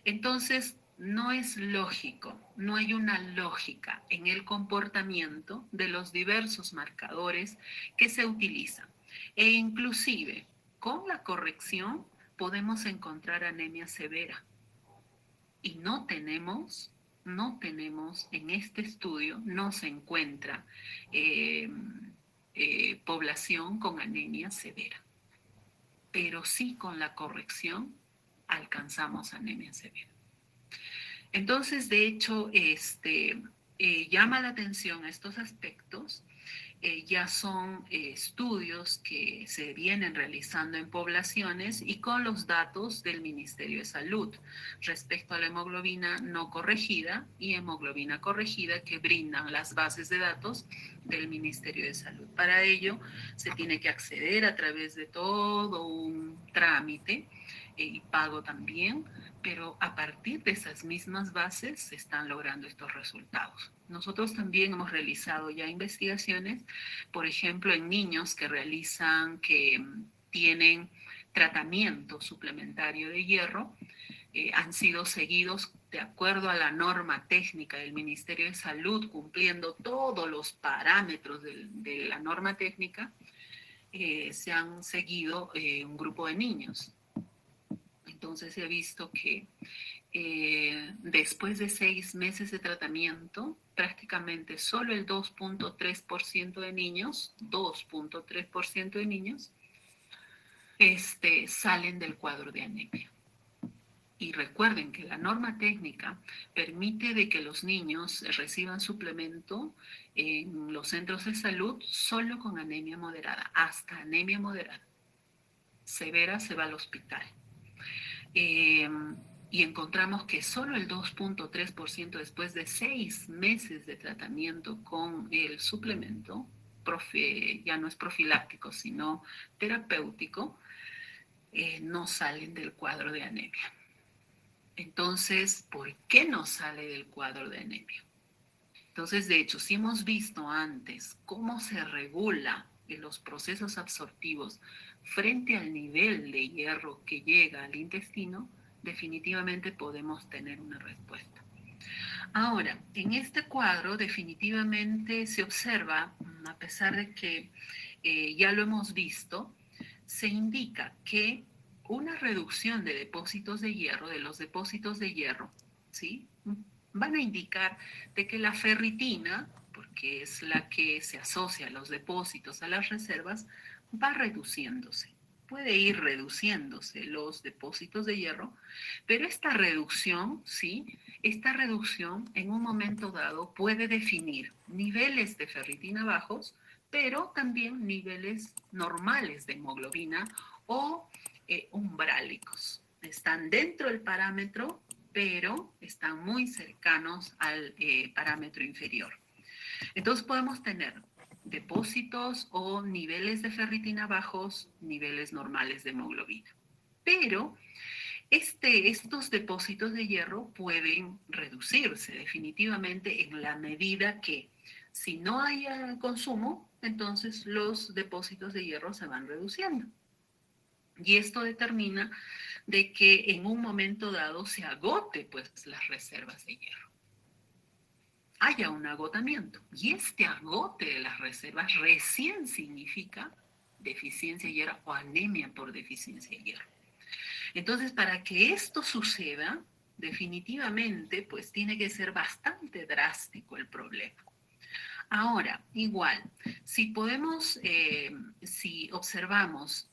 Entonces, no es lógico, no hay una lógica en el comportamiento de los diversos marcadores que se utilizan. E inclusive, con la corrección podemos encontrar anemia severa. Y no tenemos en este estudio, no se encuentra población con anemia severa. Pero sí con la corrección alcanzamos anemia severa. Entonces, de hecho, llama la atención estos aspectos. Ya son estudios que se vienen realizando en poblaciones y con los datos del Ministerio de Salud respecto a la hemoglobina no corregida y hemoglobina corregida que brindan las bases de datos del Ministerio de Salud. Para ello se tiene que acceder a través de todo un trámite y pago también, pero a partir de esas mismas bases se están logrando estos resultados. Nosotros también hemos realizado ya investigaciones, por ejemplo, en niños que tienen tratamiento suplementario de hierro, han sido seguidos de acuerdo a la norma técnica del Ministerio de Salud, cumpliendo todos los parámetros de la norma técnica, se han seguido un grupo de niños. Entonces se ha visto que después de 6 meses de tratamiento, prácticamente solo el 2.3% de niños, salen del cuadro de anemia. Y recuerden que la norma técnica permite de que los niños reciban suplemento en los centros de salud solo con anemia moderada, hasta anemia moderada. Severa se va al hospital. Y encontramos que solo el 2.3% después de 6 meses de tratamiento con el suplemento, ya no es profiláctico, sino terapéutico, no salen del cuadro de anemia. Entonces, ¿por qué no sale del cuadro de anemia? Entonces, de hecho, si hemos visto antes cómo se regula en los procesos absortivos frente al nivel de hierro que llega al intestino, definitivamente podemos tener una respuesta. Ahora, en este cuadro definitivamente se observa, a pesar de que ya lo hemos visto, se indica que una reducción de depósitos de hierro, de los depósitos de hierro, ¿sí? Van a indicar de que la ferritina, porque es la que se asocia a los depósitos, a las reservas, va reduciéndose. Puede ir reduciéndose los depósitos de hierro, pero esta reducción, ¿sí? Esta reducción en un momento dado puede definir niveles de ferritina bajos, pero también niveles normales de hemoglobina o umbrálicos. Están dentro del parámetro, pero están muy cercanos al parámetro inferior. Entonces podemos tener depósitos o niveles de ferritina bajos, niveles normales de hemoglobina. Pero estos depósitos de hierro pueden reducirse definitivamente en la medida que si no hay consumo, entonces los depósitos de hierro se van reduciendo. Y esto determina de que en un momento dado se agote pues las reservas de hierro. Haya un agotamiento. Y este agote de las reservas recién significa deficiencia de hierro o anemia por deficiencia de hierro. Entonces, para que esto suceda, definitivamente, pues tiene que ser bastante drástico el problema. Ahora, igual, si si observamos,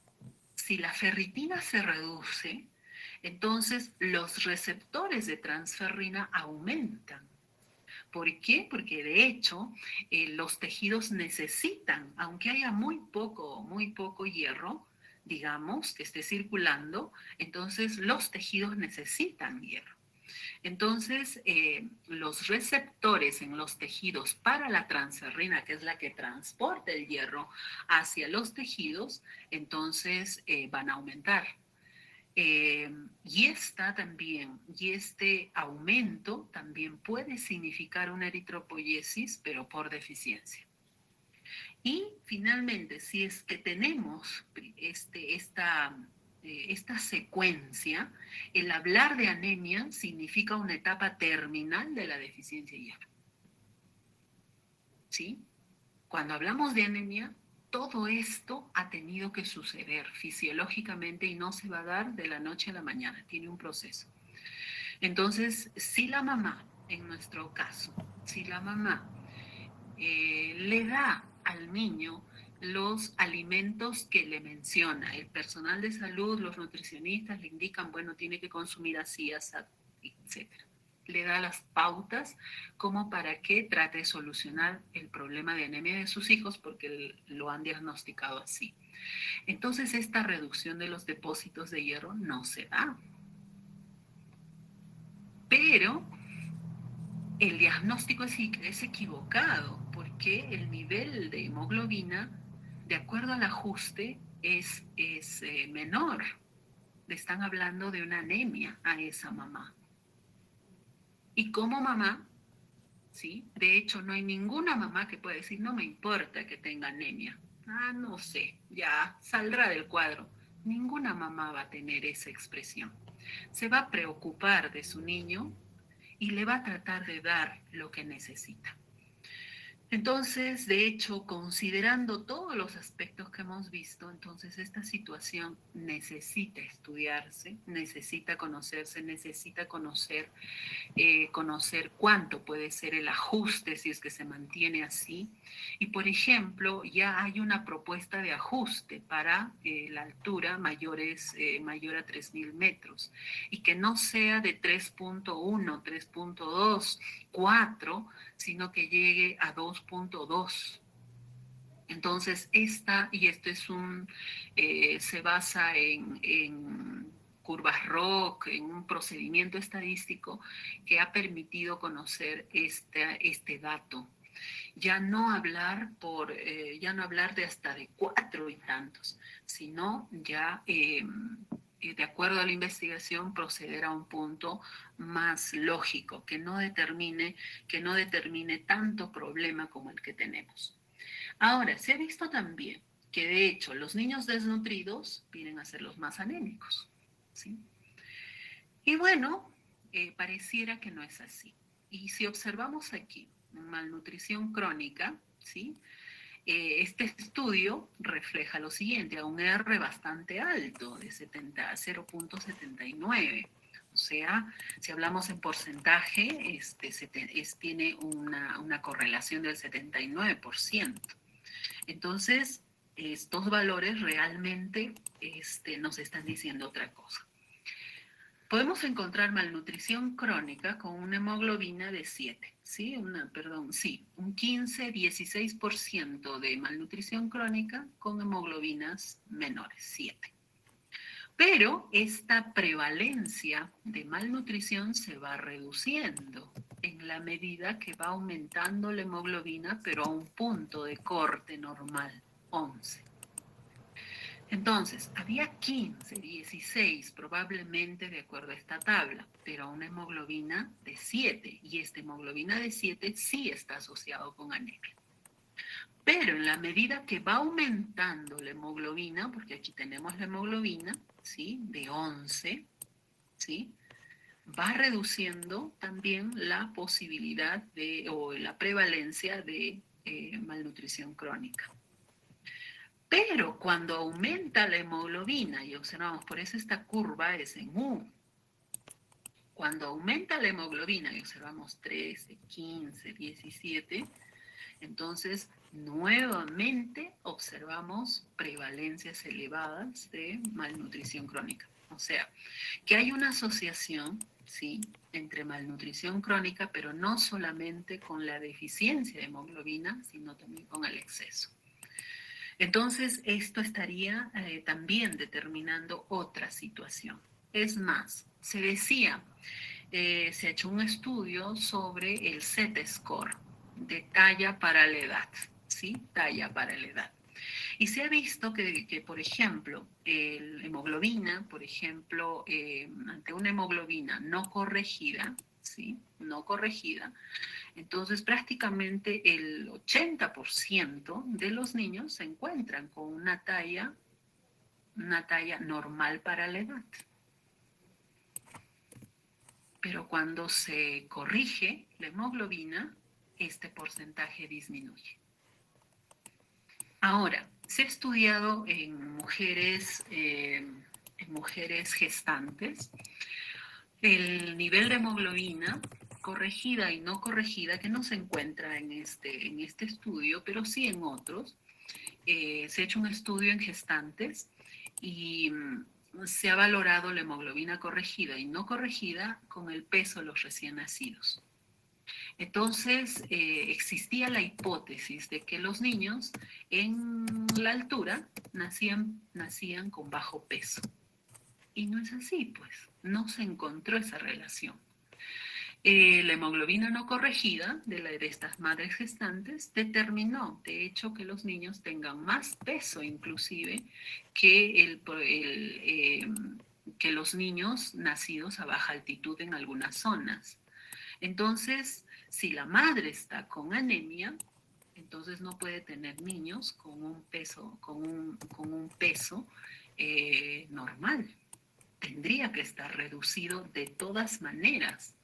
si la ferritina se reduce, entonces los receptores de transferrina aumentan. ¿Por qué? Porque de hecho los tejidos necesitan, aunque haya muy poco hierro, digamos, que esté circulando, entonces los tejidos necesitan hierro. Entonces, los receptores en los tejidos para la transferrina, que es la que transporta el hierro hacia los tejidos, entonces van a aumentar. Y este aumento también puede significar una eritropoiesis, pero por deficiencia. Y finalmente, si es que tenemos esta secuencia, el hablar de anemia significa una etapa terminal de la deficiencia de hierro. ¿Sí? Cuando hablamos de anemia, todo esto ha tenido que suceder fisiológicamente y no se va a dar de la noche a la mañana, tiene un proceso. Entonces, si la mamá, en nuestro caso, si la mamá le da al niño los alimentos que le menciona, el personal de salud, los nutricionistas le indican, bueno, tiene que consumir así, así, etc. Le da las pautas como para que trate de solucionar el problema de anemia de sus hijos porque lo han diagnosticado así. Entonces esta reducción de los depósitos de hierro no se da. Pero el diagnóstico es equivocado porque el nivel de hemoglobina, de acuerdo al ajuste, es menor. Le están hablando de una anemia a esa mamá. Y como mamá, ¿sí? De hecho, no hay ninguna mamá que pueda decir, no me importa que tenga anemia. No sé, ya saldrá del cuadro. Ninguna mamá va a tener esa expresión. Se va a preocupar de su niño y le va a tratar de dar lo que necesita. Entonces, de hecho, considerando todos los aspectos que hemos visto, entonces esta situación necesita estudiarse, necesita conocerse, necesita conocer cuánto puede ser el ajuste si es que se mantiene así. Y, por ejemplo, ya hay una propuesta de ajuste para la altura mayor a 3.000 metros y que no sea de 3.1, 3.2, 4, sino que llegue a 2.2. Entonces, se basa en curvas ROC, en un procedimiento estadístico que ha permitido conocer este dato. Ya no hablar de hasta de 4 y tantos, sino ya de acuerdo a la investigación proceder a un punto más lógico, que no determine tanto problema como el que tenemos. Ahora, se ha visto también que de hecho los niños desnutridos vienen a ser los más anémicos, ¿sí? Y bueno, pareciera que no es así. Y si observamos aquí malnutrición crónica, ¿sí? Este estudio refleja lo siguiente, a un R bastante alto, de 0.79. O sea, si hablamos en porcentaje, tiene una correlación del 79%. Entonces, estos valores realmente nos están diciendo otra cosa. Podemos encontrar malnutrición crónica con una hemoglobina de 7, ¿sí? Un 15-16% de malnutrición crónica con hemoglobinas menores, 7. Pero esta prevalencia de malnutrición se va reduciendo en la medida que va aumentando la hemoglobina, pero a un punto de corte normal, 11. Entonces, había 15, 16 probablemente de acuerdo a esta tabla, pero una hemoglobina de 7, y esta hemoglobina de 7 sí está asociado con anemia. Pero en la medida que va aumentando la hemoglobina, porque aquí tenemos la hemoglobina, ¿sí?, de 11, ¿sí?, va reduciendo también la posibilidad o la prevalencia de malnutrición crónica. Pero cuando aumenta la hemoglobina, y observamos, por eso esta curva es en U, cuando aumenta la hemoglobina, y observamos 13, 15, 17, entonces nuevamente observamos prevalencias elevadas de malnutrición crónica. O sea, que hay una asociación, sí, entre malnutrición crónica, pero no solamente con la deficiencia de hemoglobina, sino también con el exceso. Entonces, esto estaría también determinando otra situación. Es más, se decía, se ha hecho un estudio sobre el Z-score de talla para la edad, ¿sí? Talla para la edad. Y se ha visto que por ejemplo, la hemoglobina, por ejemplo, ante una hemoglobina no corregida, ¿sí?, no corregida, entonces prácticamente el 80% de los niños se encuentran con una talla normal para la edad. Pero cuando se corrige la hemoglobina, este porcentaje disminuye. Ahora, se ha estudiado en mujeres gestantes el nivel de hemoglobina corregida y no corregida, que no se encuentra en este estudio, pero sí en otros. Se ha hecho un estudio en gestantes y se ha valorado la hemoglobina corregida y no corregida con el peso de los recién nacidos. Entonces, existía la hipótesis de que los niños en la altura nacían con bajo peso. Y no es así, pues, no se encontró esa relación. La hemoglobina no corregida de estas madres gestantes determinó, de hecho, que los niños tengan más peso inclusive que los niños nacidos a baja altitud en algunas zonas. Entonces, si la madre está con anemia, entonces no puede tener niños con un peso, normal. Tendría que estar reducido de todas maneras,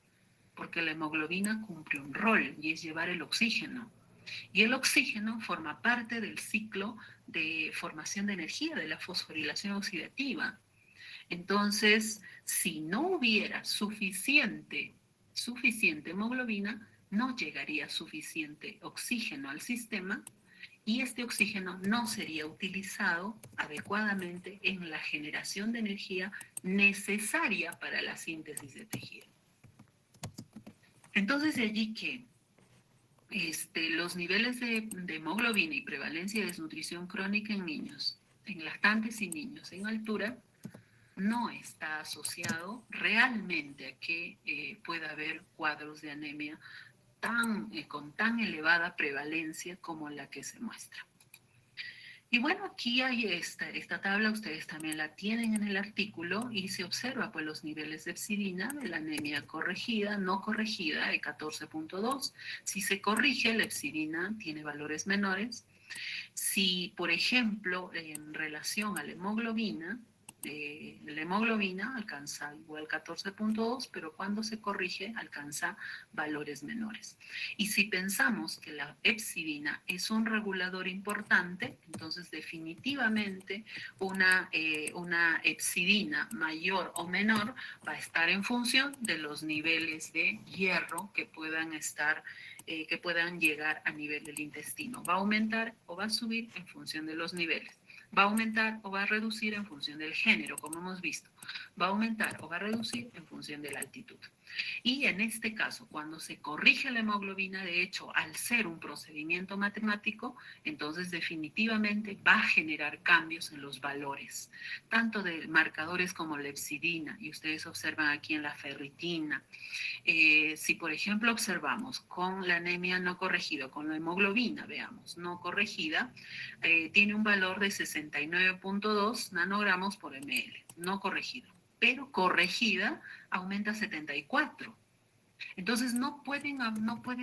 porque la hemoglobina cumple un rol y es llevar el oxígeno. Y el oxígeno forma parte del ciclo de formación de energía, de la fosforilación oxidativa. Entonces, si no hubiera suficiente hemoglobina, no llegaría suficiente oxígeno al sistema y este oxígeno no sería utilizado adecuadamente en la generación de energía necesaria para la síntesis de tejido. Entonces, de allí que los niveles de hemoglobina y prevalencia de desnutrición crónica en niños, en lactantes y niños en altura, no está asociado realmente a que pueda haber cuadros de anemia con tan elevada prevalencia como la que se muestra. Y bueno, aquí hay esta tabla, ustedes también la tienen en el artículo y se observa pues los niveles de epsidina de la anemia corregida, no corregida, de 14.2. Si se corrige, la epsidina tiene valores menores. Si, por ejemplo, en relación a la hemoglobina alcanza igual 14.2, pero cuando se corrige alcanza valores menores. Y si pensamos que la epsidina es un regulador importante, entonces definitivamente una epsidina mayor o menor va a estar en función de los niveles de hierro que puedan llegar a nivel del intestino. Va a aumentar o va a subir en función de los niveles. Va a aumentar o va a reducir en función del género, como hemos visto. Va a aumentar o va a reducir en función de la altitud. Y en este caso, cuando se corrige la hemoglobina, de hecho, al ser un procedimiento matemático, entonces definitivamente va a generar cambios en los valores, tanto de marcadores como la epsidina, y ustedes observan aquí en la ferritina. Si, por ejemplo, observamos con la anemia no corregida, con la hemoglobina, veamos, no corregida, tiene un valor de 69.2 nanogramos por ml, no corregida, pero corregida aumenta a 74. Entonces no puede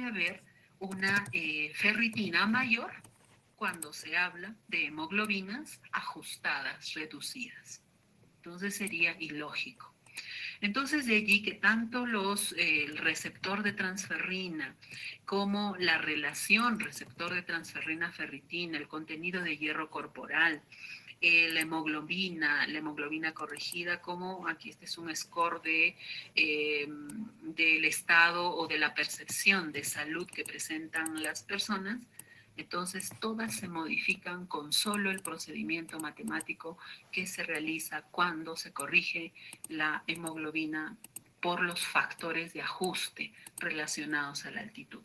haber una ferritina mayor cuando se habla de hemoglobinas ajustadas, reducidas. Entonces sería ilógico. Entonces de allí que tanto el receptor de transferrina como la relación receptor de transferrina ferritina, el contenido de hierro corporal, la hemoglobina corregida, como aquí este es un score del estado o de la percepción de salud que presentan las personas. Entonces, todas se modifican con solo el procedimiento matemático que se realiza cuando se corrige la hemoglobina por los factores de ajuste relacionados a la altitud.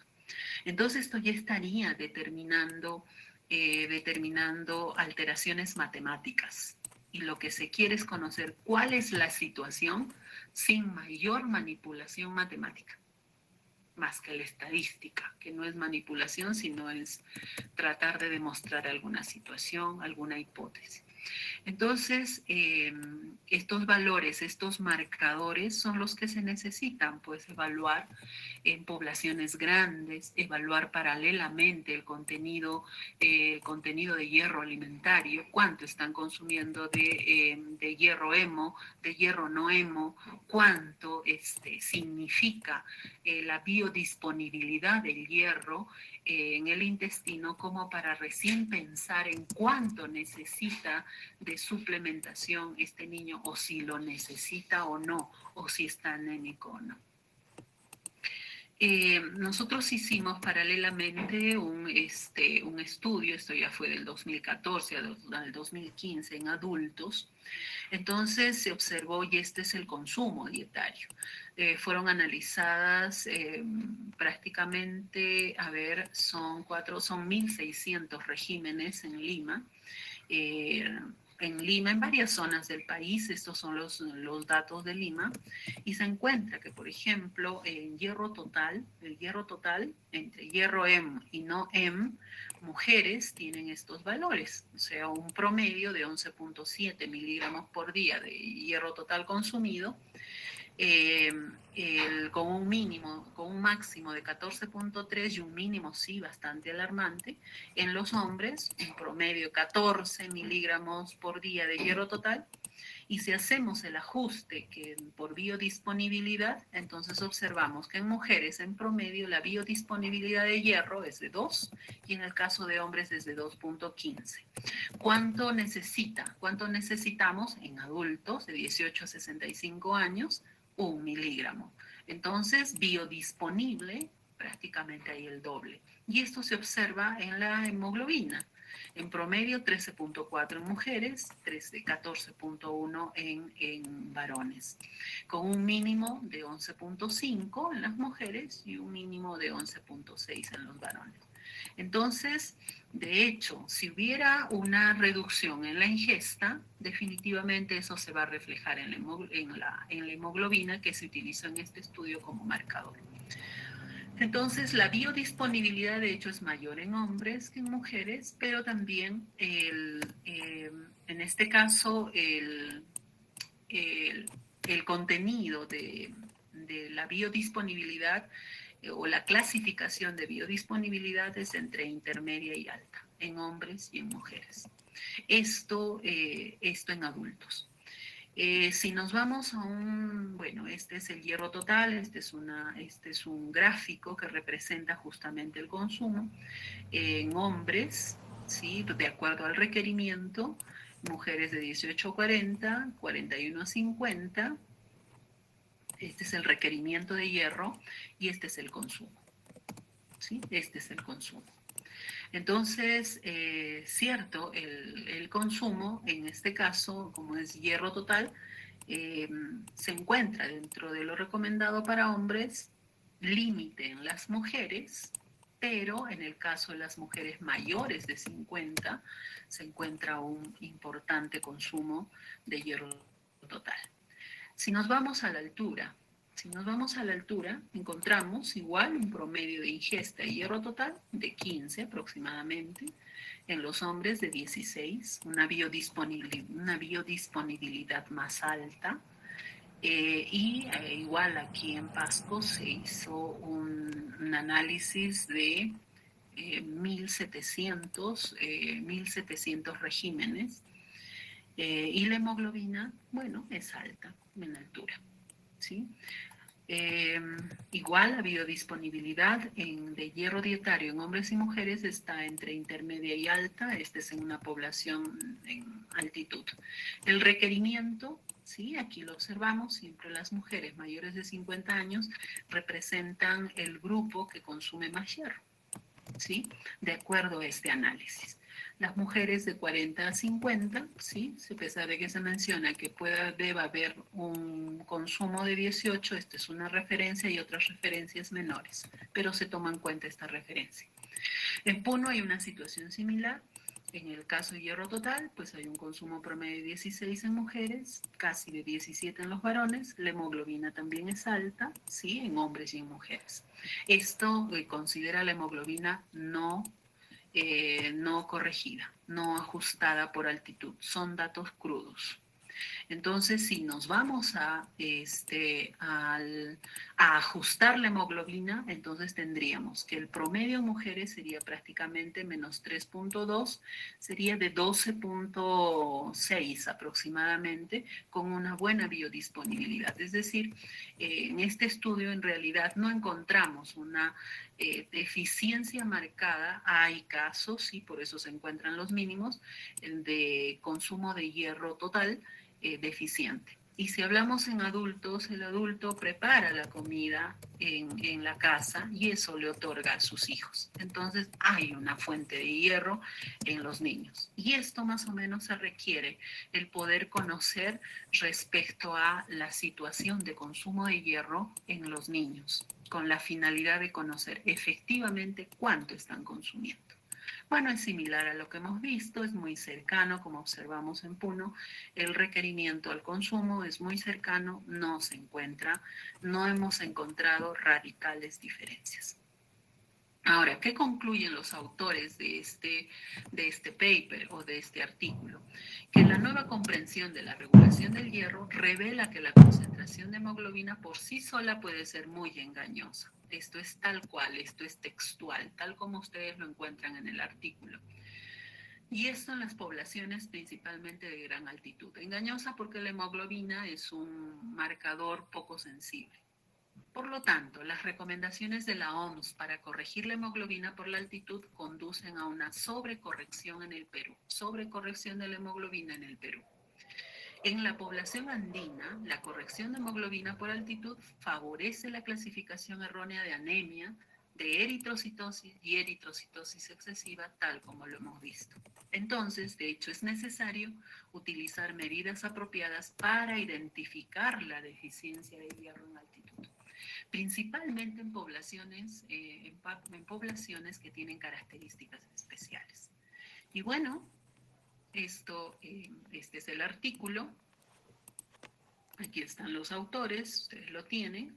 Entonces, esto ya estaría determinando alteraciones matemáticas. Y lo que se quiere es conocer cuál es la situación sin mayor manipulación matemática, más que la estadística, que no es manipulación, sino es tratar de demostrar alguna situación, alguna hipótesis. Entonces, estos valores, estos marcadores son los que se necesitan, pues evaluar en poblaciones grandes, evaluar paralelamente el contenido de hierro alimentario, cuánto están consumiendo de hierro hemo, de hierro no hemo, cuánto significa la biodisponibilidad del hierro en el intestino, como para recién pensar en cuánto necesita de suplementación este niño, o si lo necesita o no, o si está anémico o no. Nosotros hicimos paralelamente un estudio, esto ya fue del 2014 al 2015 en adultos. Entonces se observó, y este es el consumo dietario. Fueron analizadas prácticamente, son 1.600 regímenes en Lima. En varias zonas del país, estos son los datos de Lima, y se encuentra que, por ejemplo, el hierro total entre hierro M y no M, mujeres tienen estos valores, o sea, un promedio de 11.7 miligramos por día de hierro total consumido, con un máximo de 14.3 y un mínimo sí bastante alarmante. En los hombres, en promedio 14 miligramos por día de hierro total. Y si hacemos el ajuste por biodisponibilidad, entonces observamos que en mujeres en promedio la biodisponibilidad de hierro es de 2 y en el caso de hombres es de 2.15. ¿Cuánto necesitamos en adultos de 18 a 65 años? 1 miligramo. Entonces, biodisponible, prácticamente hay el doble. Y esto se observa en la hemoglobina. En promedio 13.4 en mujeres, 14.1 en varones, con un mínimo de 11.5 en las mujeres y un mínimo de 11.6 en los varones. Entonces, de hecho, si hubiera una reducción en la ingesta, definitivamente eso se va a reflejar en la hemoglobina que se utilizó en este estudio como marcador. Entonces, la biodisponibilidad de hecho es mayor en hombres que en mujeres, pero también en este caso el contenido de la biodisponibilidad o la clasificación de biodisponibilidad es entre intermedia y alta en hombres y en mujeres. Esto en adultos. Si nos vamos a este es el hierro total, este es un gráfico que representa justamente el consumo en hombres, ¿sí? De acuerdo al requerimiento, mujeres de 18 a 40, 41 a 50, este es el requerimiento de hierro y este es el consumo, ¿sí? Este es el consumo. Entonces, cierto, el consumo, en este caso, como es hierro total, se encuentra dentro de lo recomendado para hombres, límite en las mujeres, pero en el caso de las mujeres mayores de 50 se encuentra un importante consumo de hierro total. Si nos vamos a la altura, encontramos igual un promedio de ingesta de hierro total de 15 aproximadamente, en los hombres de 16, una biodisponibilidad más alta. Igual aquí en Pasco se hizo un análisis de 1.700 regímenes, y la hemoglobina, bueno, es alta en altura, ¿sí? Igual la biodisponibilidad de hierro dietario en hombres y mujeres está entre intermedia y alta, este es en una población en altitud. El requerimiento, ¿sí? Aquí lo observamos, siempre las mujeres mayores de 50 años representan el grupo que consume más hierro, ¿sí? De acuerdo a este análisis. Las mujeres de 40 a 50, ¿sí? A pesar de que se menciona que deba haber un consumo de 18, esta es una referencia y otras referencias menores, pero se toma en cuenta esta referencia. En Puno hay una situación similar. En el caso de hierro total, pues hay un consumo promedio de 16 en mujeres, casi de 17 en los varones. La hemoglobina también es alta, ¿sí? En hombres y en mujeres. Esto considera la hemoglobina no corregida, no ajustada por altitud. Son datos crudos. Entonces, si nos vamos a ajustar la hemoglobina, entonces tendríamos que el promedio en mujeres sería prácticamente menos 3.2, sería de 12.6 aproximadamente, con una buena biodisponibilidad. Es decir, en este estudio en realidad no encontramos una deficiencia marcada. Hay casos, y por eso se encuentran los mínimos, de consumo de hierro total deficiente. Y si hablamos en adultos, el adulto prepara la comida en la casa y eso le otorga a sus hijos. Entonces hay una fuente de hierro en los niños. Y esto más o menos se requiere el poder conocer respecto a la situación de consumo de hierro en los niños, con la finalidad de conocer efectivamente cuánto están consumiendo. Bueno, es similar a lo que hemos visto, es muy cercano, como observamos en Puno, el requerimiento al consumo es muy cercano, no hemos encontrado radicales diferencias. Ahora, ¿qué concluyen los autores de este paper o de este artículo? Que la nueva comprensión de la regulación del hierro revela que la concentración de hemoglobina por sí sola puede ser muy engañosa. Esto es tal cual, esto es textual, tal como ustedes lo encuentran en el artículo. Y esto en las poblaciones principalmente de gran altitud. Engañosa porque la hemoglobina es un marcador poco sensible. Por lo tanto, las recomendaciones de la OMS para corregir la hemoglobina por la altitud conducen a una sobrecorrección en el Perú, sobrecorrección de la hemoglobina en el Perú. En la población andina, la corrección de hemoglobina por altitud favorece la clasificación errónea de anemia, de eritrocitosis y eritrocitosis excesiva, tal como lo hemos visto. Entonces, de hecho, es necesario utilizar medidas apropiadas para identificar la deficiencia de hierro en altitud, principalmente en poblaciones que tienen características especiales. Y bueno, este es el artículo. Aquí están los autores, ustedes lo tienen.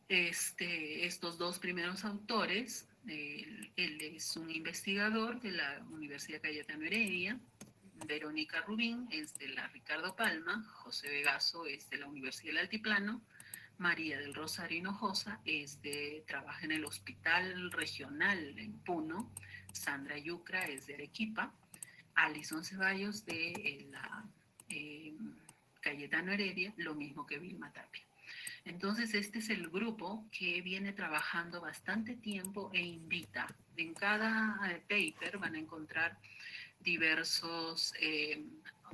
Estos dos primeros autores, él es un investigador de la Universidad Cayetano Heredia, Verónica Rubín es de la Ricardo Palma, José Vegaso es de la Universidad del Altiplano, María del Rosario Hinojosa trabaja en el Hospital Regional en Puno, Sandra Yucra es de Arequipa, Alison Ceballos de la Cayetano Heredia, lo mismo que Vilma Tapia. Entonces, este es el grupo que viene trabajando bastante tiempo e invita. En cada paper van a encontrar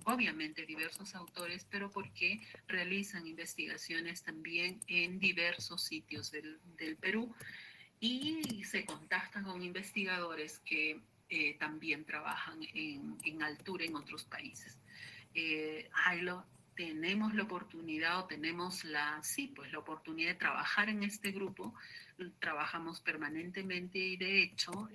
obviamente diversos autores, pero porque realizan investigaciones también en diversos sitios del Perú y se contactan con investigadores que también trabajan en altura en otros países. tenemos la oportunidad o tenemos la oportunidad de trabajar en este grupo. Trabajamos permanentemente y de hecho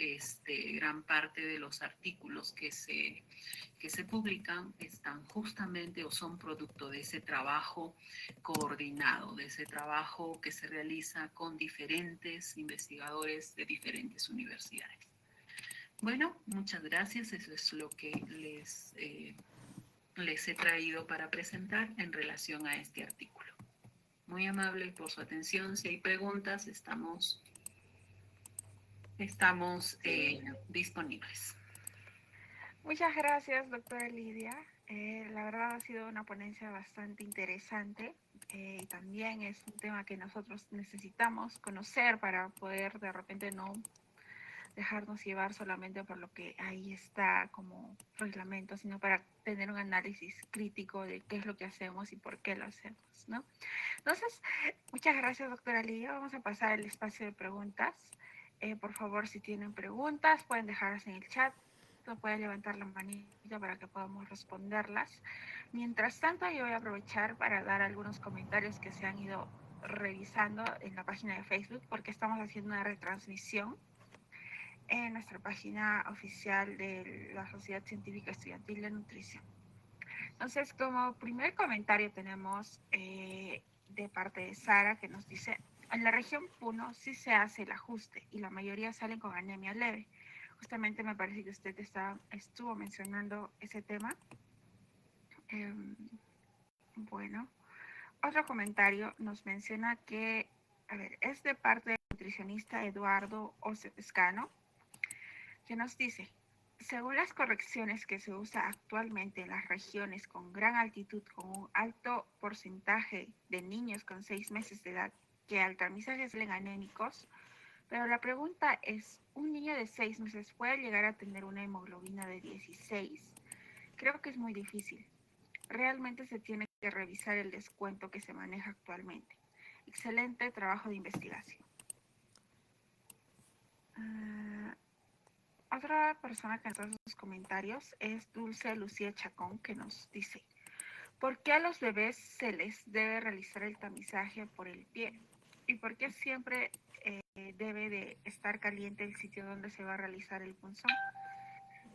gran parte de los artículos que se publican están justamente o son producto de ese trabajo coordinado, de ese trabajo que se realiza con diferentes investigadores de diferentes universidades. Bueno, muchas gracias. Eso es lo que les he traído para presentar en relación a este artículo. Muy amable por su atención. Si hay preguntas, estamos disponibles. Muchas gracias, doctora Lidia. La verdad ha sido una ponencia bastante interesante y también es un tema que nosotros necesitamos conocer para poder de repente no dejarnos llevar solamente por lo que ahí está como reglamento, sino para tener un análisis crítico de qué es lo que hacemos y por qué lo hacemos, ¿no? Entonces, muchas gracias, doctora Lidia. Vamos a pasar al espacio de preguntas. Por favor, si tienen preguntas, pueden dejarlas en el chat, pueden levantar la manita para que podamos responderlas. Mientras tanto, yo voy a aprovechar para dar algunos comentarios que se han ido revisando en la página de Facebook, porque estamos haciendo una retransmisión en nuestra página oficial de la Sociedad Científica Estudiantil de Nutrición. Entonces, como primer comentario tenemos de parte de Sara, que nos dice: en la región Puno sí se hace el ajuste y la mayoría salen con anemia leve. Justamente me parece que usted estuvo mencionando ese tema. Bueno, otro comentario nos menciona que, es de parte del nutricionista Eduardo Ocescano, que nos dice: según las correcciones que se usa actualmente en las regiones con gran altitud, con un alto porcentaje de niños con 6 meses de edad que al tamizaje salen anémicos, pero la pregunta es, ¿un niño de 6 meses puede llegar a tener una hemoglobina de 16? Creo que es muy difícil. Realmente se tiene que revisar el descuento que se maneja actualmente. Excelente trabajo de investigación. Otra persona que nos hace sus comentarios es Dulce Lucía Chacón, que nos dice: ¿por qué a los bebés se les debe realizar el tamizaje por el pie? ¿Y por qué siempre debe de estar caliente el sitio donde se va a realizar el punzón?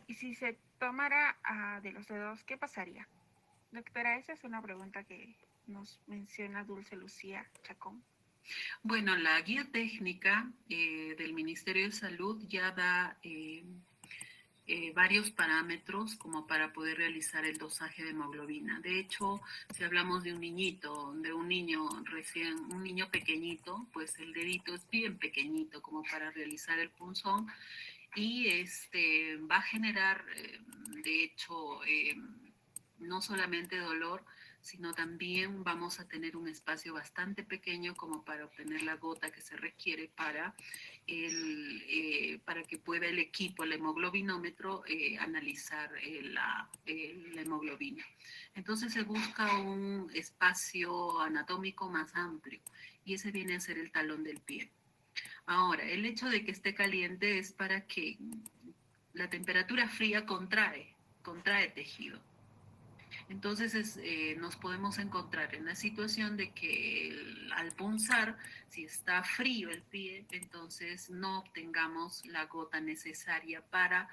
Y si se tomara de los dedos, ¿qué pasaría? Doctora, esa es una pregunta que nos menciona Dulce Lucía Chacón. Bueno, la guía técnica del Ministerio de Salud ya da varios parámetros como para poder realizar el dosaje de hemoglobina. De hecho, si hablamos de un niñito, de un niño pequeñito, pues el dedito es bien pequeñito como para realizar el punzón y va a generar, de hecho, no solamente dolor, sino también vamos a tener un espacio bastante pequeño como para obtener la gota que se requiere para que pueda el equipo, el hemoglobinómetro, analizar la hemoglobina. Entonces se busca un espacio anatómico más amplio y ese viene a ser el talón del pie. Ahora, el hecho de que esté caliente es para que la temperatura fría contrae tejido. Entonces nos podemos encontrar en la situación de que al punzar, si está frío el pie, entonces no obtengamos la gota necesaria para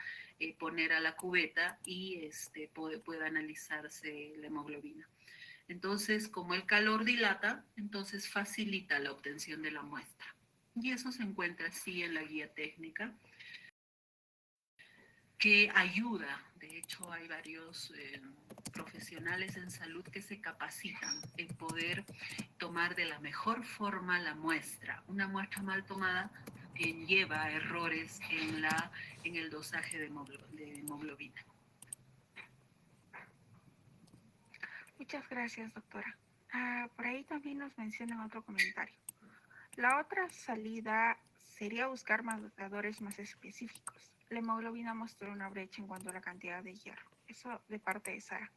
poner a la cubeta y pueda analizarse la hemoglobina. Entonces, como el calor dilata, entonces facilita la obtención de la muestra. Y eso se encuentra así en la guía técnica, que ayuda. De hecho, hay varios profesionales en salud que se capacitan en poder tomar de la mejor forma la muestra. Una muestra mal tomada lleva a errores en el dosaje de hemoglobina. Muchas gracias, doctora. Por ahí también nos mencionan otro comentario. La otra salida sería buscar marcadores más específicos. La hemoglobina mostró una brecha en cuanto a la cantidad de hierro. Eso de parte de Sara.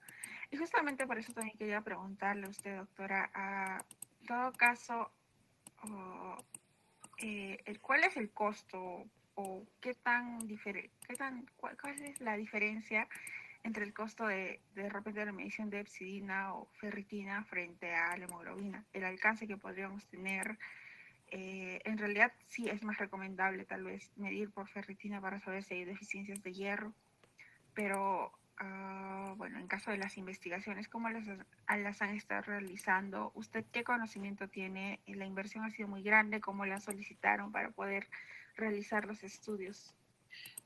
Y justamente por eso también quería preguntarle a usted, doctora, en todo caso, ¿cuál es el costo o cuál es la diferencia entre el costo de repente la medición de epsidina o ferritina frente a la hemoglobina, el alcance que podríamos tener. En realidad sí es más recomendable tal vez medir por ferritina para saber si hay deficiencias de hierro, pero bueno, en caso de las investigaciones, ¿cómo las han estado realizando? ¿Usted qué conocimiento tiene? ¿La inversión ha sido muy grande? ¿Cómo la solicitaron para poder realizar los estudios?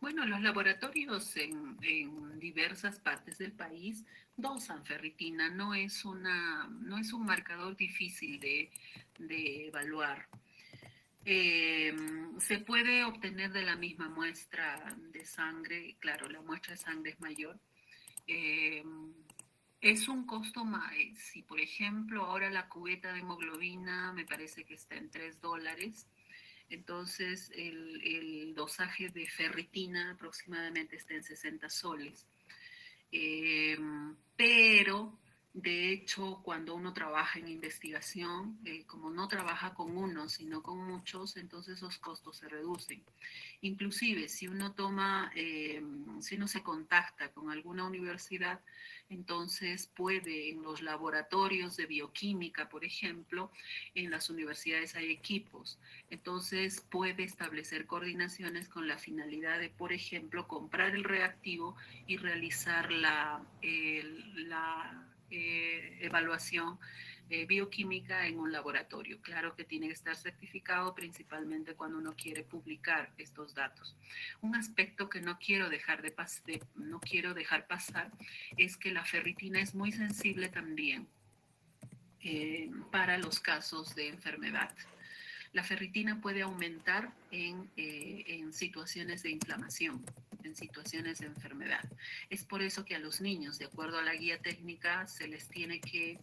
Bueno, los laboratorios en diversas partes del país dosan ferritina, no es un marcador difícil de evaluar. Se puede obtener de la misma muestra de sangre, claro, la muestra de sangre es mayor. Eh, es un costo más, si por ejemplo ahora la cubeta de hemoglobina me parece que está en $3, entonces el dosaje de ferritina aproximadamente está en 60 soles. Pero de hecho cuando uno trabaja en investigación, como no trabaja con uno sino con muchos, entonces esos costos se reducen. Inclusive si uno si uno se contacta con alguna universidad, entonces puede en los laboratorios de bioquímica, por ejemplo, en las universidades hay equipos, entonces puede establecer coordinaciones con la finalidad de, por ejemplo, comprar el reactivo y realizar la evaluación bioquímica en un laboratorio. Claro que tiene que estar certificado principalmente cuando uno quiere publicar estos datos. Un aspecto que no quiero dejar pasar es que la ferritina es muy sensible también para los casos de enfermedad. La ferritina puede aumentar en situaciones de inflamación, en situaciones de enfermedad. Es por eso que a los niños, de acuerdo a la guía técnica, se tiene que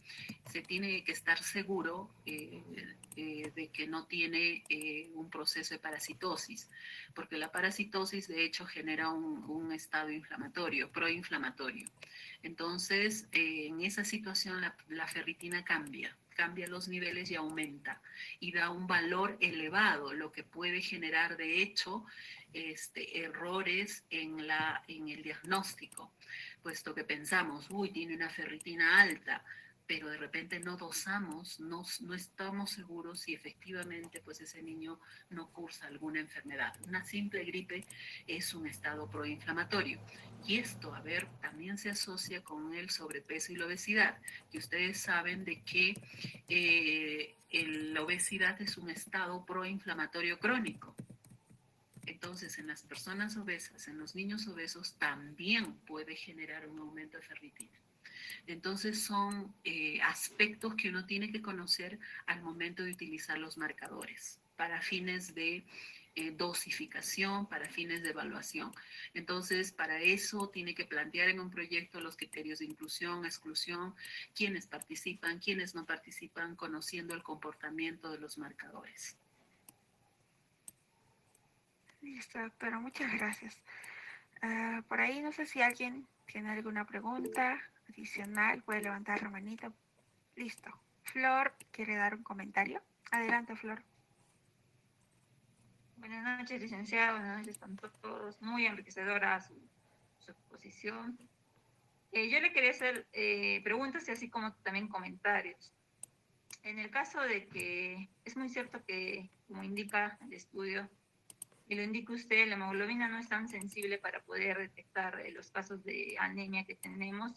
estar seguro de que no tiene un proceso de parasitosis, porque la parasitosis de hecho genera un estado inflamatorio, proinflamatorio. Entonces, en esa situación la ferritina cambia los niveles y aumenta y da un valor elevado, lo que puede generar de hecho errores en el diagnóstico, puesto que pensamos, uy, tiene una ferritina alta, pero de repente no dosamos, no estamos seguros si efectivamente pues ese niño no cursa alguna enfermedad. Una simple gripe es un estado proinflamatorio. Y esto, a ver, también se asocia con el sobrepeso y la obesidad, que ustedes saben de que la obesidad es un estado proinflamatorio crónico. Entonces, en las personas obesas, en los niños obesos, también puede generar un aumento de ferritina. Entonces, son aspectos que uno tiene que conocer al momento de utilizar los marcadores para fines de dosificación, para fines de evaluación. Entonces, para eso tiene que plantear en un proyecto los criterios de inclusión, exclusión, quiénes participan, quiénes no participan, conociendo el comportamiento de los marcadores. Listo, doctora, muchas gracias. Por ahí no sé si alguien tiene alguna pregunta adicional, puede levantar la manita. Listo. Flor, ¿quiere dar un comentario? Adelante, Flor. Buenas noches, licenciado. Buenas noches a todos. Muy enriquecedora su exposición. Yo le quería hacer preguntas y así como también comentarios. En el caso de que es muy cierto que, como indica el estudio, y lo indica usted, la hemoglobina no es tan sensible para poder detectar los casos de anemia que tenemos,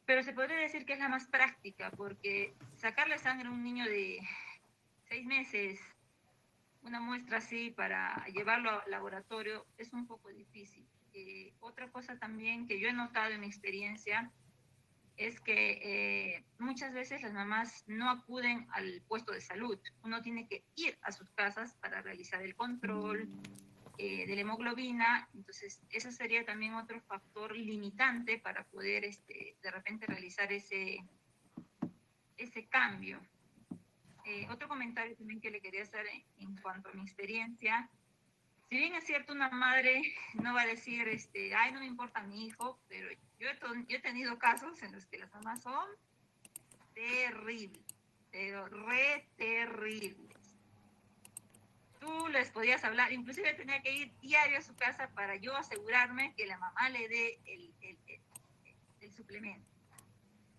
pero se podría decir que es la más práctica, porque sacarle sangre a un niño de 6 meses, una muestra así para llevarlo al laboratorio, es un poco difícil. Otra cosa también que yo he notado en mi experiencia es que muchas veces las mamás no acuden al puesto de salud. Uno tiene que ir a sus casas para realizar el control de la hemoglobina. Entonces, eso sería también otro factor limitante para poder de repente realizar ese cambio. Otro comentario también que le quería hacer en cuanto a mi experiencia. Si bien es cierto, una madre no va a decir, ay, no me importa mi hijo, pero yo he tenido casos en los que las mamás son terribles, pero re terribles. Tú les podías hablar, inclusive tenía que ir diario a su casa para yo asegurarme que la mamá le dé el suplemento.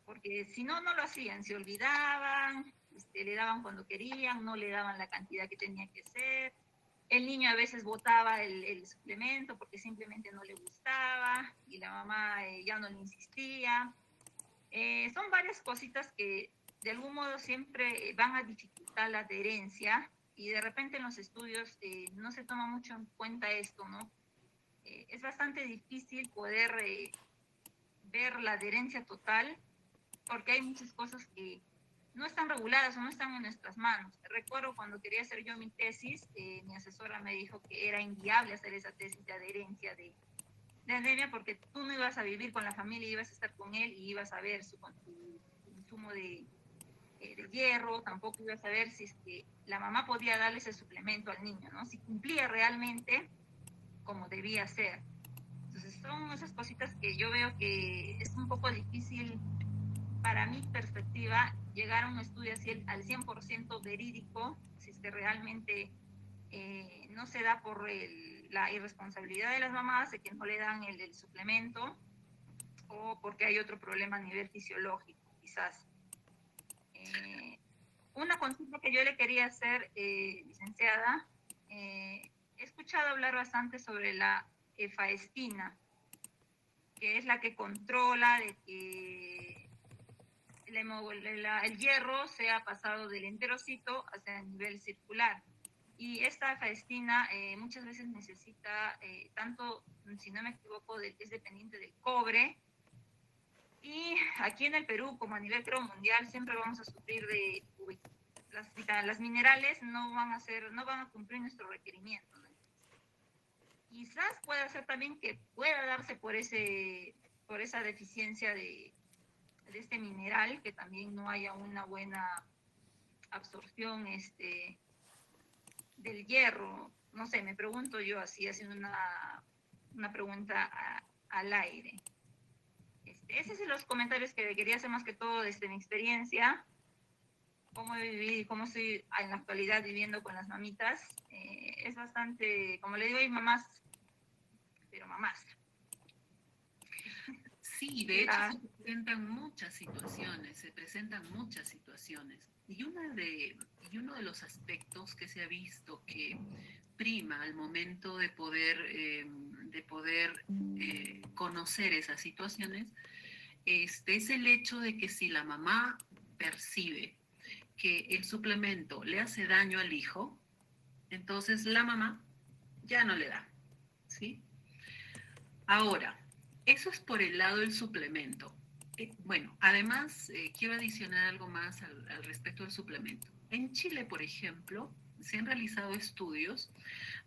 Porque si no, no lo hacían, se olvidaban, le daban cuando querían, no le daban la cantidad que tenía que ser. El niño a veces botaba el suplemento porque simplemente no le gustaba y la mamá ya no le insistía. Son varias cositas que de algún modo siempre van a dificultar la adherencia y de repente en los estudios no se toma mucho en cuenta esto, ¿no? Es bastante difícil poder ver la adherencia total porque hay muchas cosas que no están reguladas o no están en nuestras manos. Recuerdo cuando quería hacer yo mi tesis, mi asesora me dijo que era inviable hacer esa tesis de adherencia de anemia porque tú no ibas a vivir con la familia, ibas a estar con él y ibas a ver su consumo de hierro, tampoco ibas a ver si es que la mamá podía darle ese suplemento al niño, ¿no? Si cumplía realmente como debía ser. Entonces son esas cositas que yo veo que es un poco difícil para mi perspectiva llegar a un estudio así al 100% verídico, si es que realmente no se da por la irresponsabilidad de las mamás de que no le dan el suplemento o porque hay otro problema a nivel fisiológico, quizás. Una consulta que yo le quería hacer, licenciada, he escuchado hablar bastante sobre la efaestina, que es la que controla de que el hierro sea pasado del enterocito hacia el nivel circular. Y esta efaestina muchas veces necesita, tanto, si no me equivoco, es dependiente del cobre. Y aquí en el Perú, como a nivel creo mundial, siempre vamos a sufrir de las minerales no van a cumplir nuestro requerimiento, ¿no? Quizás pueda ser también que pueda darse por esa deficiencia de este mineral, que también no haya una buena absorción del hierro. No sé, me pregunto yo así, haciendo una pregunta al aire. Esos son los comentarios que quería hacer más que todo desde mi experiencia, cómo he vivido y cómo estoy en la actualidad viviendo con las mamitas. Es bastante, como le digo, hay mamás, pero mamás. Sí, de hecho se presentan muchas situaciones. Y uno de los aspectos que se ha visto que prima al momento de poder conocer esas situaciones es el hecho de que si la mamá percibe que el suplemento le hace daño al hijo, entonces la mamá ya no le da, ¿sí? Ahora, eso es por el lado del suplemento. Bueno, además quiero adicionar algo más al respecto del suplemento. En Chile, por ejemplo, se han realizado estudios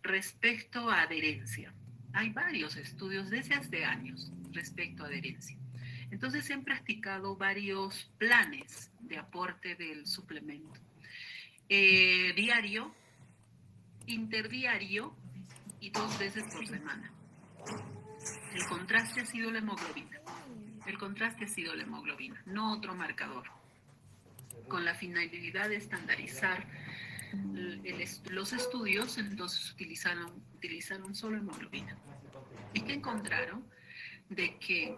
respecto a adherencia. Hay varios estudios desde hace años respecto a adherencia. Entonces se han practicado varios planes de aporte del suplemento. Diario, interdiario y 2 veces por semana. El contraste ha sido la hemoglobina. No otro marcador. Con la finalidad de estandarizar los estudios, entonces utilizaron solo hemoglobina. ¿Y qué encontraron? De que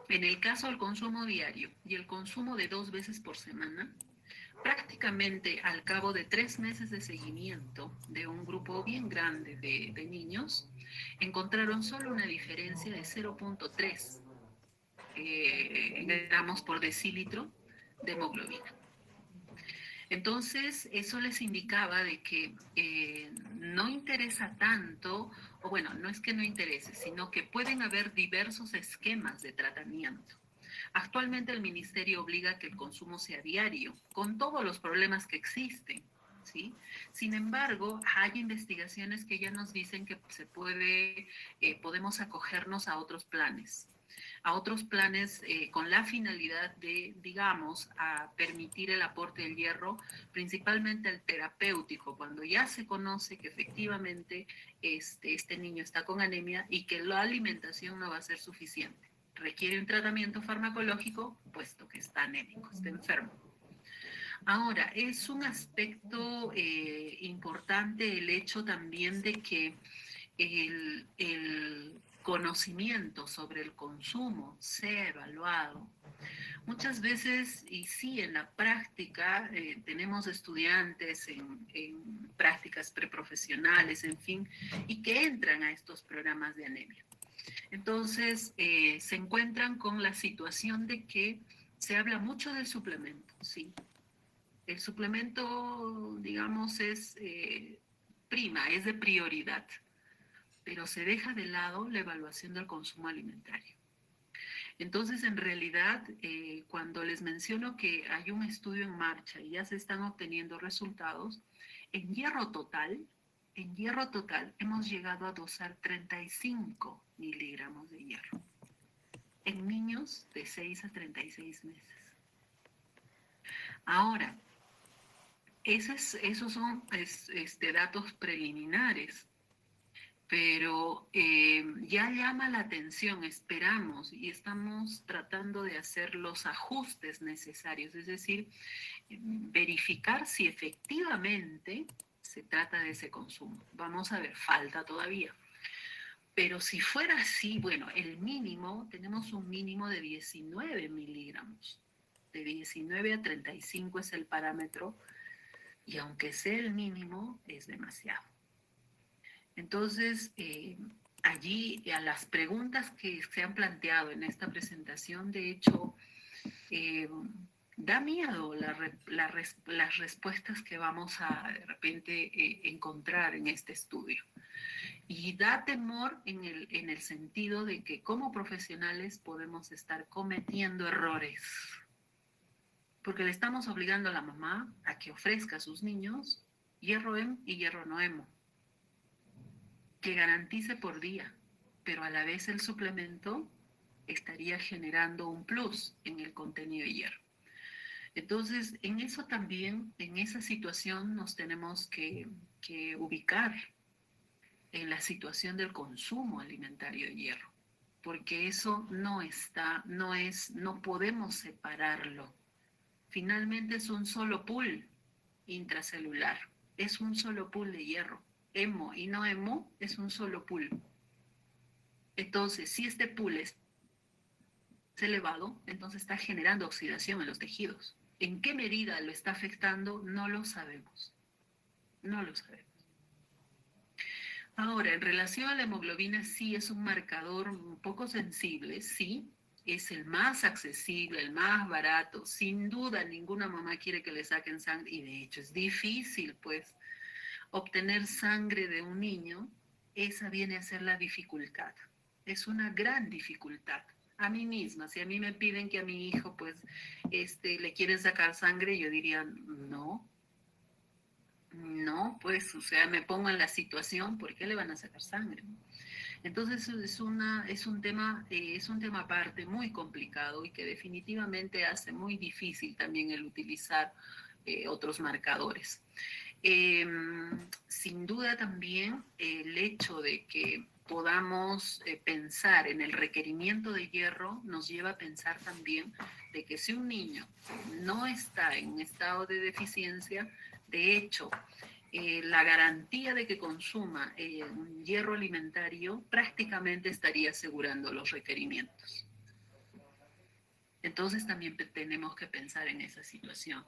en el caso del consumo diario y el consumo de 2 veces por semana, prácticamente al cabo de 3 meses de seguimiento de un grupo bien grande de niños, encontraron solo una diferencia de 0.3 gramos por decilitro de hemoglobina. Entonces, eso les indicaba de que no interesa tanto, o bueno, no es que no interese, sino que pueden haber diversos esquemas de tratamiento. Actualmente el Ministerio obliga a que el consumo sea diario, con todos los problemas que existen, ¿sí? Sin embargo, hay investigaciones que ya nos dicen que podemos acogernos a otros planes con la finalidad de, digamos, a permitir el aporte del hierro, principalmente el terapéutico, cuando ya se conoce que efectivamente este niño está con anemia y que la alimentación no va a ser suficiente. Requiere un tratamiento farmacológico, puesto que está anémico, está enfermo. Ahora, es un aspecto importante el hecho también de que conocimiento sobre el consumo sea evaluado. Muchas veces, y sí, en la práctica, tenemos estudiantes en prácticas preprofesionales, en fin, y que entran a estos programas de anemia. Entonces, se encuentran con la situación de que se habla mucho del suplemento, sí. El suplemento, digamos, es es de prioridad, pero se deja de lado la evaluación del consumo alimentario. Entonces, en realidad, cuando les menciono que hay un estudio en marcha y ya se están obteniendo resultados, en hierro total hemos llegado a dosar 35 miligramos de hierro en niños de 6 a 36 meses. Ahora, esos son datos preliminares, pero ya llama la atención, esperamos y estamos tratando de hacer los ajustes necesarios, es decir, verificar si efectivamente se trata de ese consumo. Vamos a ver, falta todavía. Pero si fuera así, bueno, el mínimo, tenemos un mínimo de 19 miligramos. De 19 a 35 es el parámetro, y aunque sea el mínimo, es demasiado. Entonces, allí a las preguntas que se han planteado en esta presentación, de hecho, da miedo las respuestas que vamos a de repente encontrar en este estudio. Y da temor en el sentido de que como profesionales podemos estar cometiendo errores. Porque le estamos obligando a la mamá a que ofrezca a sus niños hierro hemo y hierro no hemo, que garantice por día, pero a la vez el suplemento estaría generando un plus en el contenido de hierro. Entonces, en eso también, en esa situación nos tenemos que ubicar en la situación del consumo alimentario de hierro, porque eso no podemos separarlo. Finalmente es un solo pool intracelular, es un solo pool de hierro. Hemo y no hemo es un solo pool. Entonces, si este pool es elevado, entonces está generando oxidación en los tejidos. ¿En qué medida lo está afectando? No lo sabemos. No lo sabemos. Ahora, en relación a la hemoglobina, sí es un marcador un poco sensible, sí. Es el más accesible, el más barato. Sin duda, ninguna mamá quiere que le saquen sangre. Y de hecho, es difícil, pues, obtener sangre de un niño. Esa viene a ser la dificultad. Es una gran dificultad. A mí misma, si a mí me piden que a mi hijo, pues, le quieren sacar sangre, yo diría, no, pues, o sea, me pongo en la situación, ¿por qué le van a sacar sangre? Entonces es un tema aparte muy complicado y que definitivamente hace muy difícil también el utilizar otros marcadores. Sin duda también el hecho de que podamos pensar en el requerimiento de hierro nos lleva a pensar también de que si un niño no está en un estado de deficiencia, de hecho, la garantía de que consuma hierro alimentario prácticamente estaría asegurando los requerimientos. Entonces también tenemos que pensar en esa situación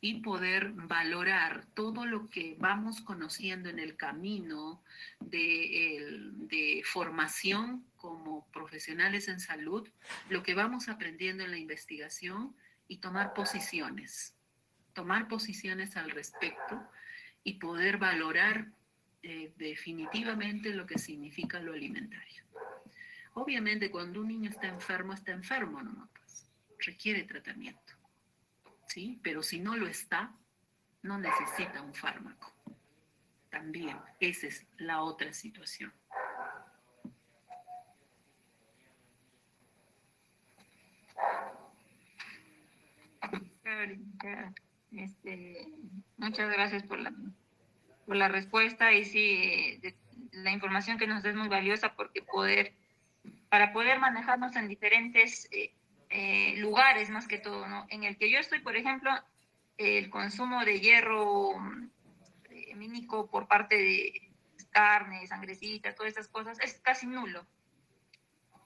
y poder valorar todo lo que vamos conociendo en el camino de formación como profesionales en salud, lo que vamos aprendiendo en la investigación y tomar posiciones al respecto y poder valorar definitivamente lo que significa lo alimentario. Obviamente cuando un niño está enfermo nomás, pues, requiere tratamiento, ¿sí? Pero si no lo está, no necesita un fármaco. También, esa es la otra situación. Muchas gracias por la respuesta y sí, la información que nos da es muy valiosa porque para poder manejarnos en diferentes lugares más que todo, ¿no? En el que yo estoy, por ejemplo, el consumo de hierro hemínico por parte de carne, sangrecita, todas esas cosas, es casi nulo.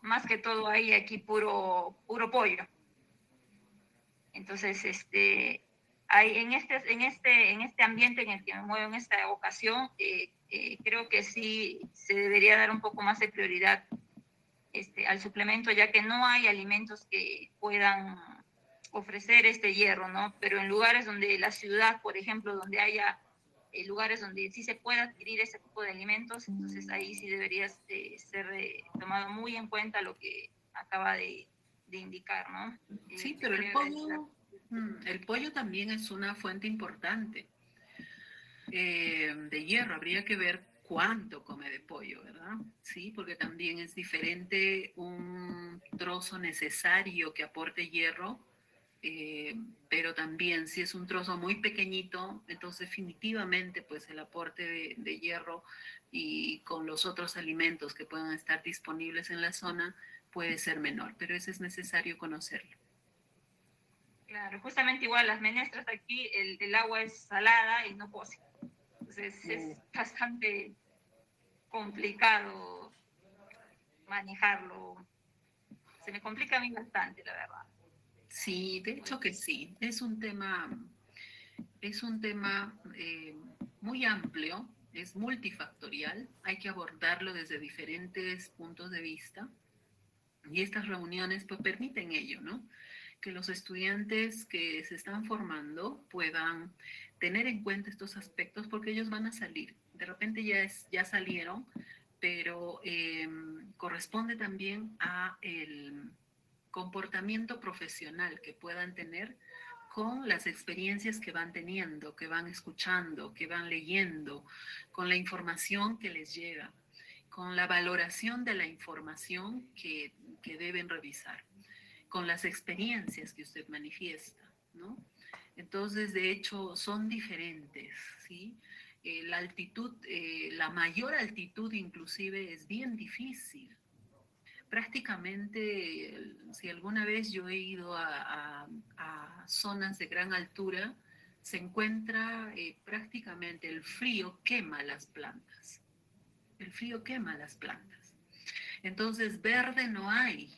más que todo hay aquí puro pollo. Entonces, hay en este ambiente en el que me muevo en esta ocasión, creo que sí se debería dar un poco más de prioridad al suplemento, ya que no hay alimentos que puedan ofrecer este hierro, ¿no? Pero en lugares donde la ciudad, por ejemplo, donde haya lugares donde sí se pueda adquirir ese tipo de alimentos, entonces ahí sí debería ser tomado muy en cuenta lo que acaba de indicar, ¿no? Sí, pero el pollo también es una fuente importante de hierro. Habría que ver cuánto come de pollo, ¿verdad? Sí, porque también es diferente un trozo necesario que aporte hierro, pero también si es un trozo muy pequeñito, entonces definitivamente pues el aporte de hierro y con los otros alimentos que puedan estar disponibles en la zona puede ser menor, pero eso es necesario conocerlo. Claro, justamente igual las menestras aquí, el agua es salada y no cose. Entonces es bastante complicado manejarlo. Se me complica a mí bastante, la verdad. Sí, de hecho que sí. Es un tema muy amplio, es multifactorial, hay que abordarlo desde diferentes puntos de vista y estas reuniones pues permiten ello, ¿no? Que los estudiantes que se están formando puedan tener en cuenta estos aspectos porque ellos van a salir. De repente ya salieron, pero corresponde también a el comportamiento profesional que puedan tener con las experiencias que van teniendo, que van escuchando, que van leyendo, con la información que les llega, con la valoración de la información que deben revisar, con las experiencias que usted manifiesta, ¿no? Entonces, de hecho, son diferentes, ¿sí? La altitud, la mayor altitud inclusive es bien difícil. Prácticamente, si alguna vez yo he ido a zonas de gran altura, se encuentra prácticamente el frío quema las plantas. El frío quema las plantas. Entonces, verde no hay.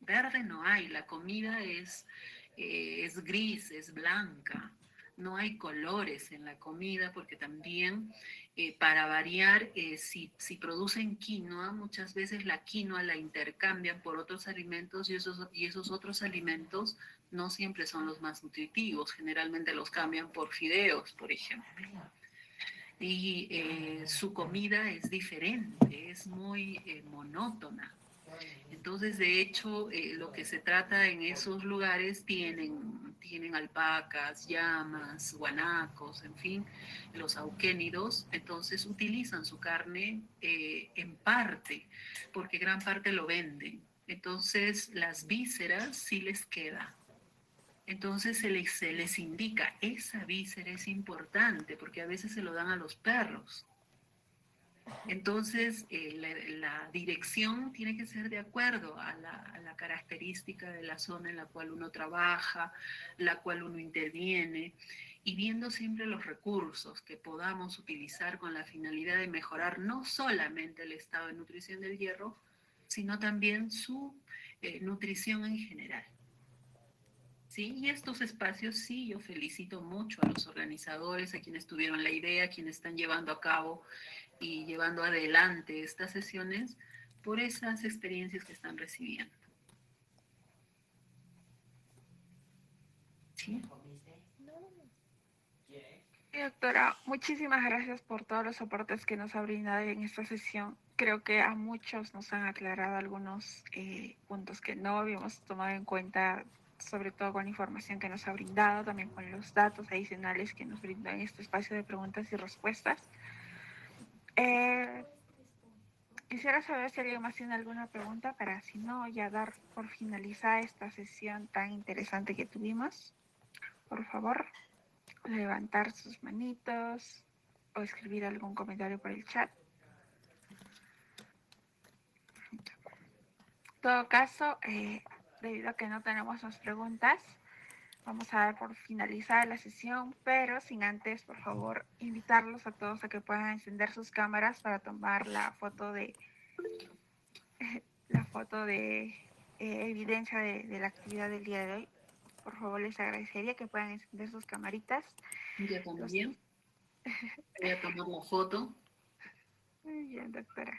Verde no hay. La comida es gris, es blanca. No hay colores en la comida porque también para variar, si producen quinoa, muchas veces la quinoa la intercambian por otros alimentos y esos otros alimentos no siempre son los más nutritivos, generalmente los cambian por fideos, por ejemplo. Y su comida es diferente, es muy monótona. Entonces, de hecho, lo que se trata en esos lugares tienen alpacas, llamas, guanacos, en fin, los auquénidos. Entonces, utilizan su carne en parte, porque gran parte lo venden. Entonces, las vísceras sí les queda. Entonces se les indica, esa víscera es importante, porque a veces se lo dan a los perros. Entonces, la dirección tiene que ser de acuerdo a la característica de la zona en la cual uno trabaja, la cual uno interviene, y viendo siempre los recursos que podamos utilizar con la finalidad de mejorar no solamente el estado de nutrición del hierro, sino también su nutrición en general. Sí, y estos espacios, sí, yo felicito mucho a los organizadores, a quienes tuvieron la idea, a quienes están llevando a cabo y llevando adelante estas sesiones por esas experiencias que están recibiendo. ¿Sí? Sí, doctora, muchísimas gracias por todos los aportes que nos ha brindado en esta sesión. Creo que a muchos nos han aclarado algunos puntos que no habíamos tomado en cuenta, sobre todo con la información que nos ha brindado, también con los datos adicionales que nos brindó en este espacio de preguntas y respuestas. Quisiera saber si alguien más tiene alguna pregunta para, si no, ya dar por finalizada esta sesión tan interesante que tuvimos. Por favor, levantar sus manitos o escribir algún comentario por el chat. En todo caso, debido a que no tenemos más preguntas, vamos a dar por finalizada la sesión, pero sin antes, por favor, invitarlos a todos a que puedan encender sus cámaras para tomar la foto de la foto de evidencia de la actividad del día de hoy. Por favor, les agradecería que puedan encender sus camaritas. Yo también. Voy a tomar la foto. Muy bien, doctora.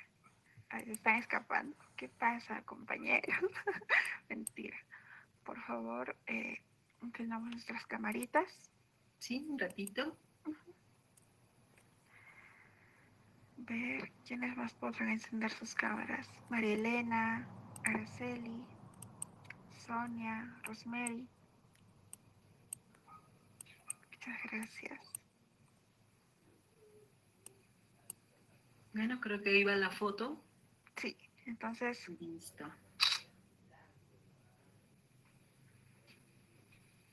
Ay, se están escapando. ¿Qué pasa, compañeros? Mentira. Por favor, encendamos nuestras camaritas. Sí, un ratito. Ver quiénes más podrán encender sus cámaras. María Elena, Araceli, Sonia, Rosemary. Muchas gracias. Bueno, creo que iba la foto. Sí, entonces, Listo.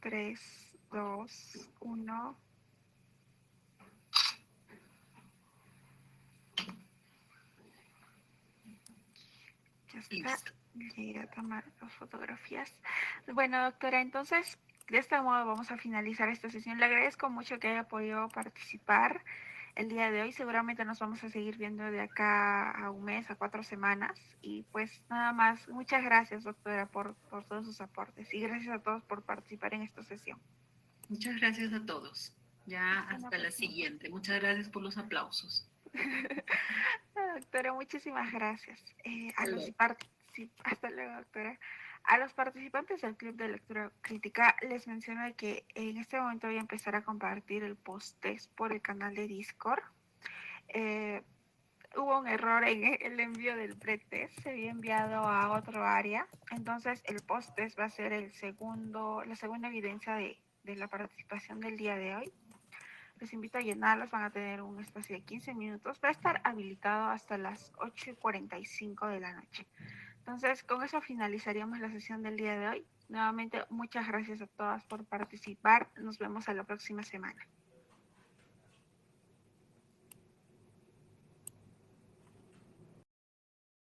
3, 2, 1. Ya está. Listo. Llegué a tomar las fotografías. Bueno, doctora, entonces de este modo vamos a finalizar esta sesión. Le agradezco mucho que haya podido participar el día de hoy. Seguramente nos vamos a seguir viendo de acá a un mes, a 4 semanas. Y pues nada más, muchas gracias, doctora, por todos sus aportes. Y gracias a todos por participar en esta sesión. Muchas gracias a todos. Ya Hasta la hasta la próxima. siguiente. Muchas gracias por los aplausos. Doctora, muchísimas gracias. Hasta Hasta luego, doctora. A los participantes del Club de Lectura Crítica les menciono que en este momento voy a empezar a compartir el post-test por el canal de Discord. Hubo un error en el envío del pretest, se había enviado a otro área, entonces el post-test va a ser la segunda evidencia de la participación del día de hoy. Les invito a llenarlos, van a tener un espacio de 15 minutos, va a estar habilitado hasta las 8:45 de la noche. Entonces, con eso finalizaríamos la sesión del día de hoy. Nuevamente, muchas gracias a todas por participar. Nos vemos a la próxima semana.